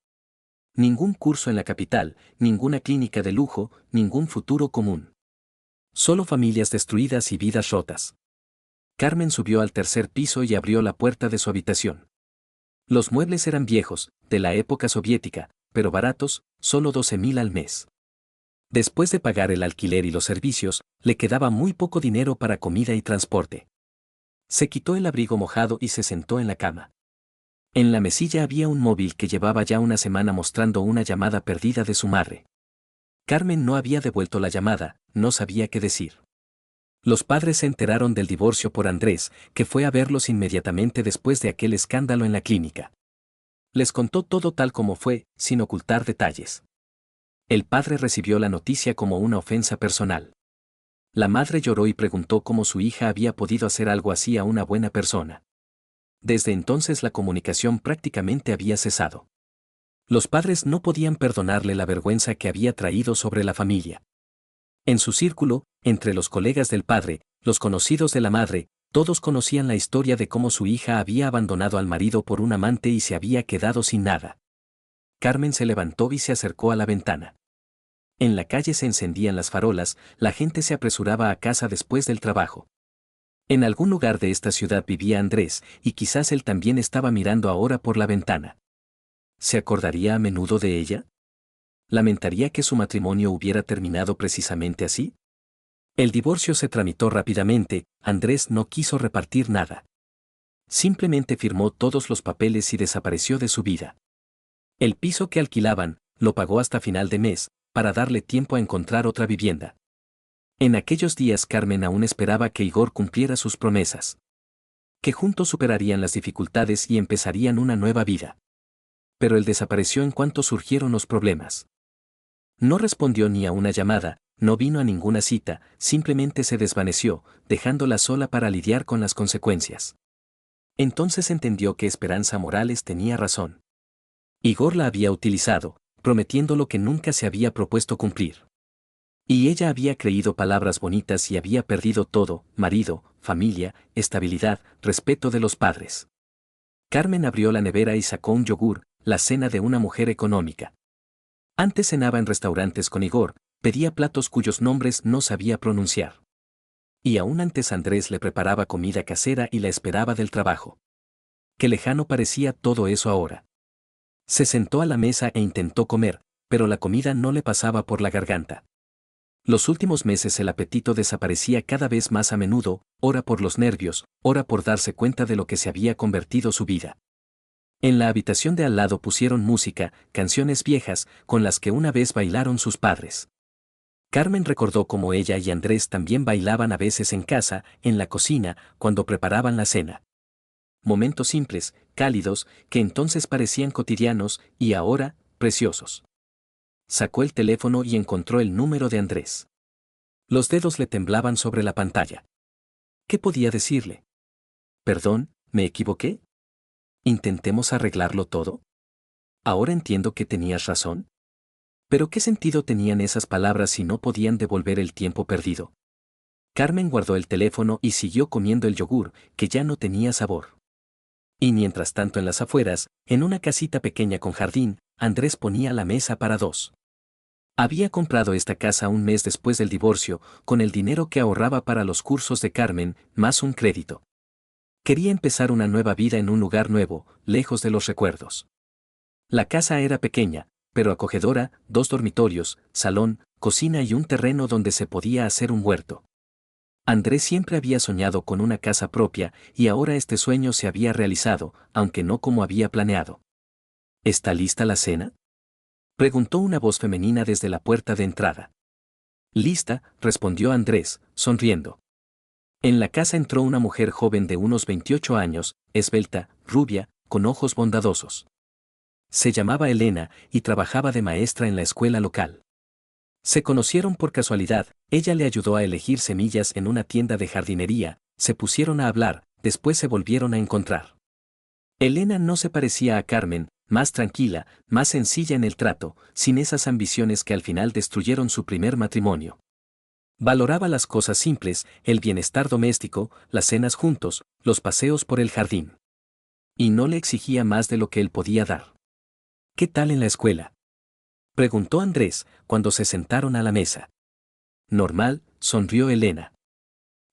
Ningún curso en la capital, ninguna clínica de lujo, ningún futuro común. Solo familias destruidas y vidas rotas. Carmen subió al tercer piso y abrió la puerta de su habitación. Los muebles eran viejos, de la época soviética, pero baratos, solo 12.000 al mes. Después de pagar el alquiler y los servicios, le quedaba muy poco dinero para comida y transporte. Se quitó el abrigo mojado y se sentó en la cama. En la mesilla había un móvil que llevaba ya una semana mostrando una llamada perdida de su madre. Carmen no había devuelto la llamada, no sabía qué decir. Los padres se enteraron del divorcio por Andrés, que fue a verlos inmediatamente después de aquel escándalo en la clínica. Les contó todo tal como fue, sin ocultar detalles. El padre recibió la noticia como una ofensa personal. La madre lloró y preguntó cómo su hija había podido hacer algo así a una buena persona. Desde entonces la comunicación prácticamente había cesado. Los padres no podían perdonarle la vergüenza que había traído sobre la familia. En su círculo, entre los colegas del padre, los conocidos de la madre, todos conocían la historia de cómo su hija había abandonado al marido por un amante y se había quedado sin nada. Carmen se levantó y se acercó a la ventana. En la calle se encendían las farolas, la gente se apresuraba a casa después del trabajo. En algún lugar de esta ciudad vivía Andrés, y quizás él también estaba mirando ahora por la ventana. ¿Se acordaría a menudo de ella? ¿Lamentaría que su matrimonio hubiera terminado precisamente así? El divorcio se tramitó rápidamente, Andrés no quiso repartir nada. Simplemente firmó todos los papeles y desapareció de su vida. El piso que alquilaban, lo pagó hasta final de mes, para darle tiempo a encontrar otra vivienda. En aquellos días Carmen aún esperaba que Igor cumpliera sus promesas. Que juntos superarían las dificultades y empezarían una nueva vida. Pero él desapareció en cuanto surgieron los problemas. No respondió ni a una llamada, No vino a ninguna cita, simplemente se desvaneció, dejándola sola para lidiar con las consecuencias. Entonces entendió que Esperanza Morales tenía razón. Igor la había utilizado, prometiendo lo que nunca se había propuesto cumplir. Y ella había creído palabras bonitas y había perdido todo: marido, familia, estabilidad, respeto de los padres. Carmen abrió la nevera y sacó un yogur, la cena de una mujer económica. Antes cenaba en restaurantes con Igor, pedía platos cuyos nombres no sabía pronunciar. Y aún antes Andrés le preparaba comida casera y la esperaba del trabajo. Qué lejano parecía todo eso ahora. Se sentó a la mesa e intentó comer, pero la comida no le pasaba por la garganta. Los últimos meses el apetito desaparecía cada vez más a menudo, ora por los nervios, ora por darse cuenta de lo que se había convertido su vida. En la habitación de al lado pusieron música, canciones viejas, con las que una vez bailaron sus padres. Carmen recordó cómo ella y Andrés también bailaban a veces en casa, en la cocina, cuando preparaban la cena. Momentos simples, cálidos, que entonces parecían cotidianos, y ahora, preciosos. Sacó el teléfono y encontró el número de Andrés. Los dedos le temblaban sobre la pantalla. ¿Qué podía decirle? Perdón, ¿me equivoqué? ¿Intentemos arreglarlo todo? Ahora entiendo que tenías razón. ¿Pero qué sentido tenían esas palabras si no podían devolver el tiempo perdido? Carmen guardó el teléfono y siguió comiendo el yogur, que ya no tenía sabor. Y mientras tanto en las afueras, en una casita pequeña con jardín, Andrés ponía la mesa para dos. Había comprado esta casa un mes después del divorcio, con el dinero que ahorraba para los cursos de Carmen, más un crédito. Quería empezar una nueva vida en un lugar nuevo, lejos de los recuerdos. La casa era pequeña, pero acogedora: 2 dormitorios, salón, cocina y un terreno donde se podía hacer un huerto. Andrés siempre había soñado con una casa propia, y ahora este sueño se había realizado, aunque no como había planeado. ¿Está lista la cena?, preguntó una voz femenina desde la puerta de entrada. Lista, respondió Andrés, sonriendo. En la casa entró una mujer joven de unos 28 años, esbelta, rubia, con ojos bondadosos. Se llamaba Elena y trabajaba de maestra en la escuela local. Se conocieron por casualidad, ella le ayudó a elegir semillas en una tienda de jardinería, se pusieron a hablar, después se volvieron a encontrar. Elena no se parecía a Carmen, más tranquila, más sencilla en el trato, sin esas ambiciones que al final destruyeron su primer matrimonio. Valoraba las cosas simples, el bienestar doméstico, las cenas juntos, los paseos por el jardín. Y no le exigía más de lo que él podía dar. ¿Qué tal en la escuela?, preguntó Andrés, cuando se sentaron a la mesa. Normal, sonrió Elena.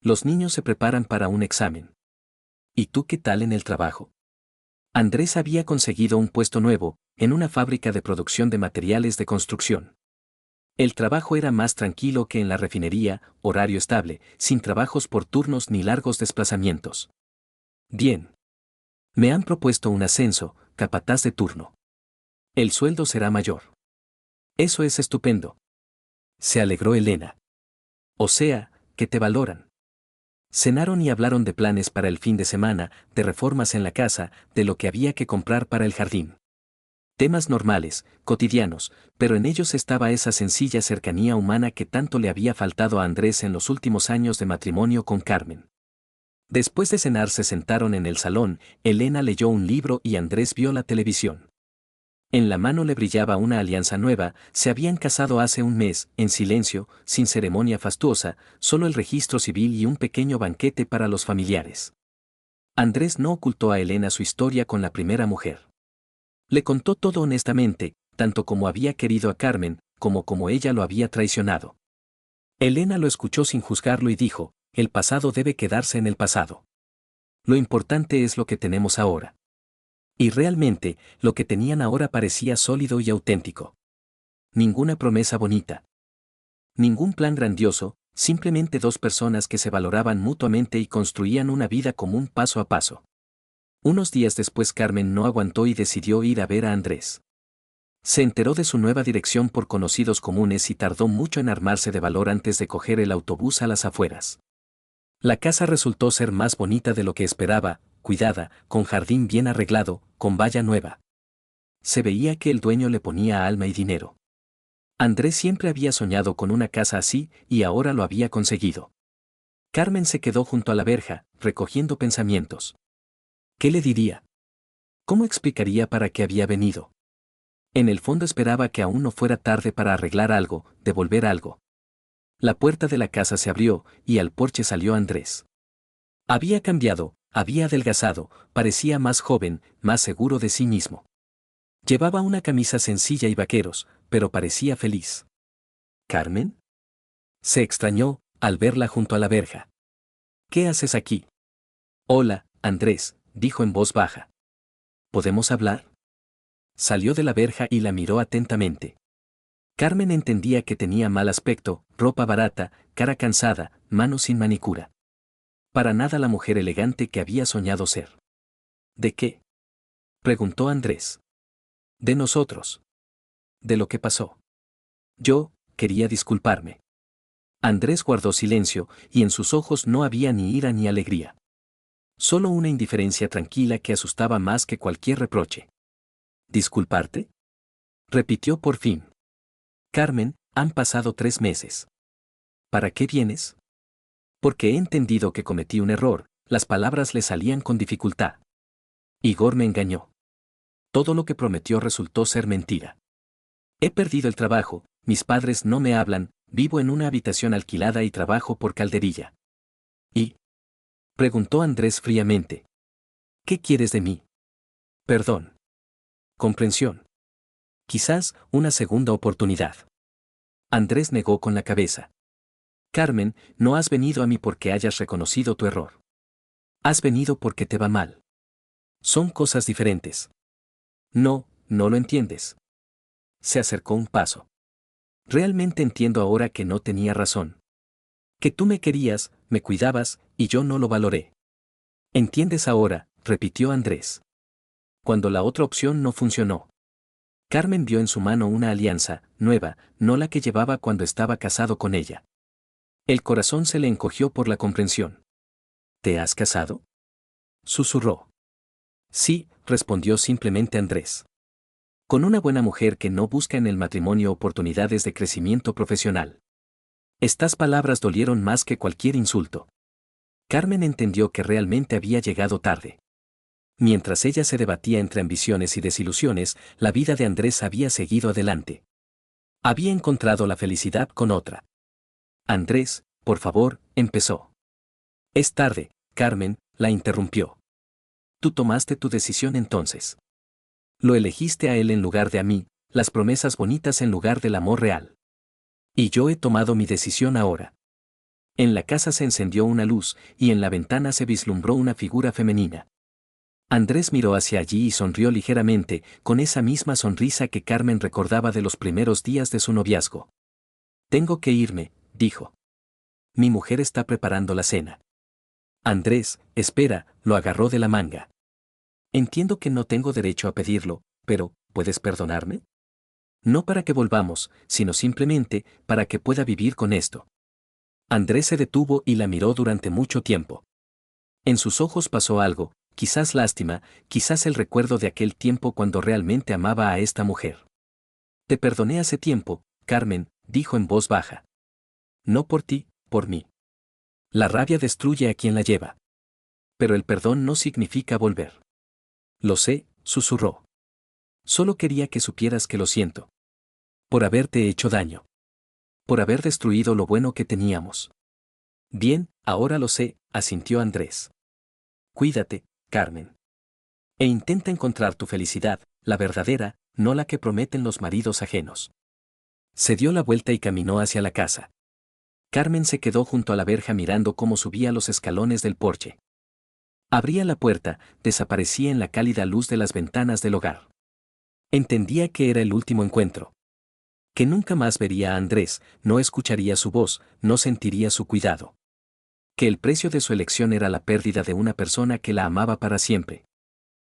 Los niños se preparan para un examen. ¿Y tú qué tal en el trabajo? Andrés había conseguido un puesto nuevo, en una fábrica de producción de materiales de construcción. El trabajo era más tranquilo que en la refinería, horario estable, sin trabajos por turnos ni largos desplazamientos. Bien. Me han propuesto un ascenso, capataz de turno. El sueldo será mayor. Eso es estupendo. Se alegró Elena. O sea, que te valoran. Cenaron y hablaron de planes para el fin de semana, de reformas en la casa, de lo que había que comprar para el jardín. Temas normales, cotidianos, pero en ellos estaba esa sencilla cercanía humana que tanto le había faltado a Andrés en los últimos años de matrimonio con Carmen. Después de cenar se sentaron en el salón, Elena leyó un libro y Andrés vio la televisión. En la mano le brillaba una alianza nueva, se habían casado hace un mes, en silencio, sin ceremonia fastuosa, solo el registro civil y un pequeño banquete para los familiares. Andrés no ocultó a Elena su historia con la primera mujer. Le contó todo honestamente, tanto como había querido a Carmen, como ella lo había traicionado. Elena lo escuchó sin juzgarlo y dijo: el pasado debe quedarse en el pasado. Lo importante es lo que tenemos ahora. Y realmente, lo que tenían ahora parecía sólido y auténtico. Ninguna promesa bonita. Ningún plan grandioso, simplemente 2 personas que se valoraban mutuamente y construían una vida común paso a paso. Unos días después Carmen no aguantó y decidió ir a ver a Andrés. Se enteró de su nueva dirección por conocidos comunes y tardó mucho en armarse de valor antes de coger el autobús a las afueras. La casa resultó ser más bonita de lo que esperaba, cuidada, con jardín bien arreglado, con valla nueva. Se veía que el dueño le ponía alma y dinero. Andrés siempre había soñado con una casa así y ahora lo había conseguido. Carmen se quedó junto a la verja, recogiendo pensamientos. ¿Qué le diría? ¿Cómo explicaría para qué había venido? En el fondo esperaba que aún no fuera tarde para arreglar algo, devolver algo. La puerta de la casa se abrió y al porche salió Andrés. Había cambiado, había adelgazado, parecía más joven, más seguro de sí mismo. Llevaba una camisa sencilla y vaqueros, pero parecía feliz. ¿Carmen? Se extrañó al verla junto a la verja. ¿Qué haces aquí? Hola, Andrés, dijo en voz baja. ¿Podemos hablar? Salió de la verja y la miró atentamente. Carmen entendía que tenía mal aspecto, ropa barata, cara cansada, manos sin manicura. Para nada la mujer elegante que había soñado ser. ¿De qué? Preguntó Andrés. De nosotros. De lo que pasó. Yo, quería disculparme. Andrés guardó silencio, y en sus ojos no había ni ira ni alegría. Solo una indiferencia tranquila que asustaba más que cualquier reproche. ¿Disculparte? Repitió por fin. Carmen, han pasado 3 meses. ¿Para qué vienes? Porque he entendido que cometí un error, las palabras le salían con dificultad. Igor me engañó. Todo lo que prometió resultó ser mentira. He perdido el trabajo, mis padres no me hablan, vivo en una habitación alquilada y trabajo por calderilla. ¿Y? Preguntó Andrés fríamente. ¿Qué quieres de mí? Perdón. Comprensión. Quizás una segunda oportunidad. Andrés negó con la cabeza. Carmen, no has venido a mí porque hayas reconocido tu error. Has venido porque te va mal. Son cosas diferentes. No, no lo entiendes. Se acercó un paso. Realmente entiendo ahora que no tenía razón. Que tú me querías, me cuidabas, y yo no lo valoré. ¿Entiendes ahora?, repitió Andrés. Cuando la otra opción no funcionó. Carmen vio en su mano una alianza, nueva, no la que llevaba cuando estaba casado con ella. El corazón se le encogió por la comprensión. ¿Te has casado? Susurró. Sí, respondió simplemente Andrés. Con una buena mujer que no busca en el matrimonio oportunidades de crecimiento profesional. Estas palabras dolieron más que cualquier insulto. Carmen entendió que realmente había llegado tarde. Mientras ella se debatía entre ambiciones y desilusiones, la vida de Andrés había seguido adelante. Había encontrado la felicidad con otra. Andrés, por favor, empezó. Es tarde, Carmen, la interrumpió. Tú tomaste tu decisión entonces. Lo elegiste a él en lugar de a mí, las promesas bonitas en lugar del amor real. Y yo he tomado mi decisión ahora. En la casa se encendió una luz, y en la ventana se vislumbró una figura femenina. Andrés miró hacia allí y sonrió ligeramente, con esa misma sonrisa que Carmen recordaba de los primeros días de su noviazgo. Tengo que irme, dijo. Mi mujer está preparando la cena. Andrés, espera, lo agarró de la manga. Entiendo que no tengo derecho a pedirlo, pero, ¿puedes perdonarme? No para que volvamos, sino simplemente para que pueda vivir con esto. Andrés se detuvo y la miró durante mucho tiempo. En sus ojos pasó algo, quizás lástima, quizás el recuerdo de aquel tiempo cuando realmente amaba a esta mujer. Te perdoné hace tiempo, Carmen, dijo en voz baja. No por ti, por mí. La rabia destruye a quien la lleva. Pero el perdón no significa volver. Lo sé, susurró. Solo quería que supieras que lo siento. Por haberte hecho daño. Por haber destruido lo bueno que teníamos. Bien, ahora lo sé, asintió Andrés. Cuídate, Carmen. E intenta encontrar tu felicidad, la verdadera, no la que prometen los maridos ajenos. Se dio la vuelta y caminó hacia la casa. Carmen se quedó junto a la verja mirando cómo subía los escalones del porche. Abría la puerta, desaparecía en la cálida luz de las ventanas del hogar. Entendía que era el último encuentro. Que nunca más vería a Andrés, no escucharía su voz, no sentiría su cuidado. Que el precio de su elección era la pérdida de una persona que la amaba para siempre.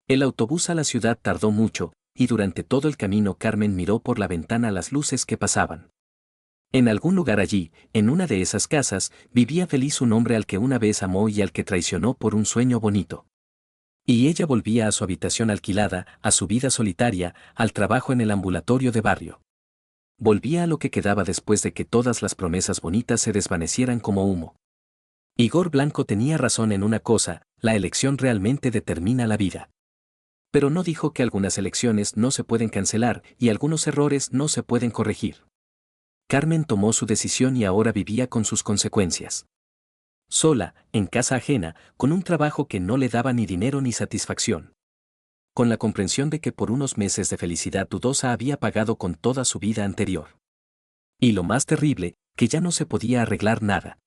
El autobús a la ciudad tardó mucho, y durante todo el camino Carmen miró por la ventana las luces que pasaban. En algún lugar allí, en una de esas casas, vivía feliz un hombre al que una vez amó y al que traicionó por un sueño bonito. Y ella volvía a su habitación alquilada, a su vida solitaria, al trabajo en el ambulatorio de barrio. Volvía a lo que quedaba después de que todas las promesas bonitas se desvanecieran como humo. Igor Blanco tenía razón en una cosa, la elección realmente determina la vida. Pero no dijo que algunas elecciones no se pueden cancelar y algunos errores no se pueden corregir. Carmen tomó su decisión y ahora vivía con sus consecuencias. Sola, en casa ajena, con un trabajo que no le daba ni dinero ni satisfacción. Con la comprensión de que por unos meses de felicidad dudosa había pagado con toda su vida anterior. Y lo más terrible, que ya no se podía arreglar nada.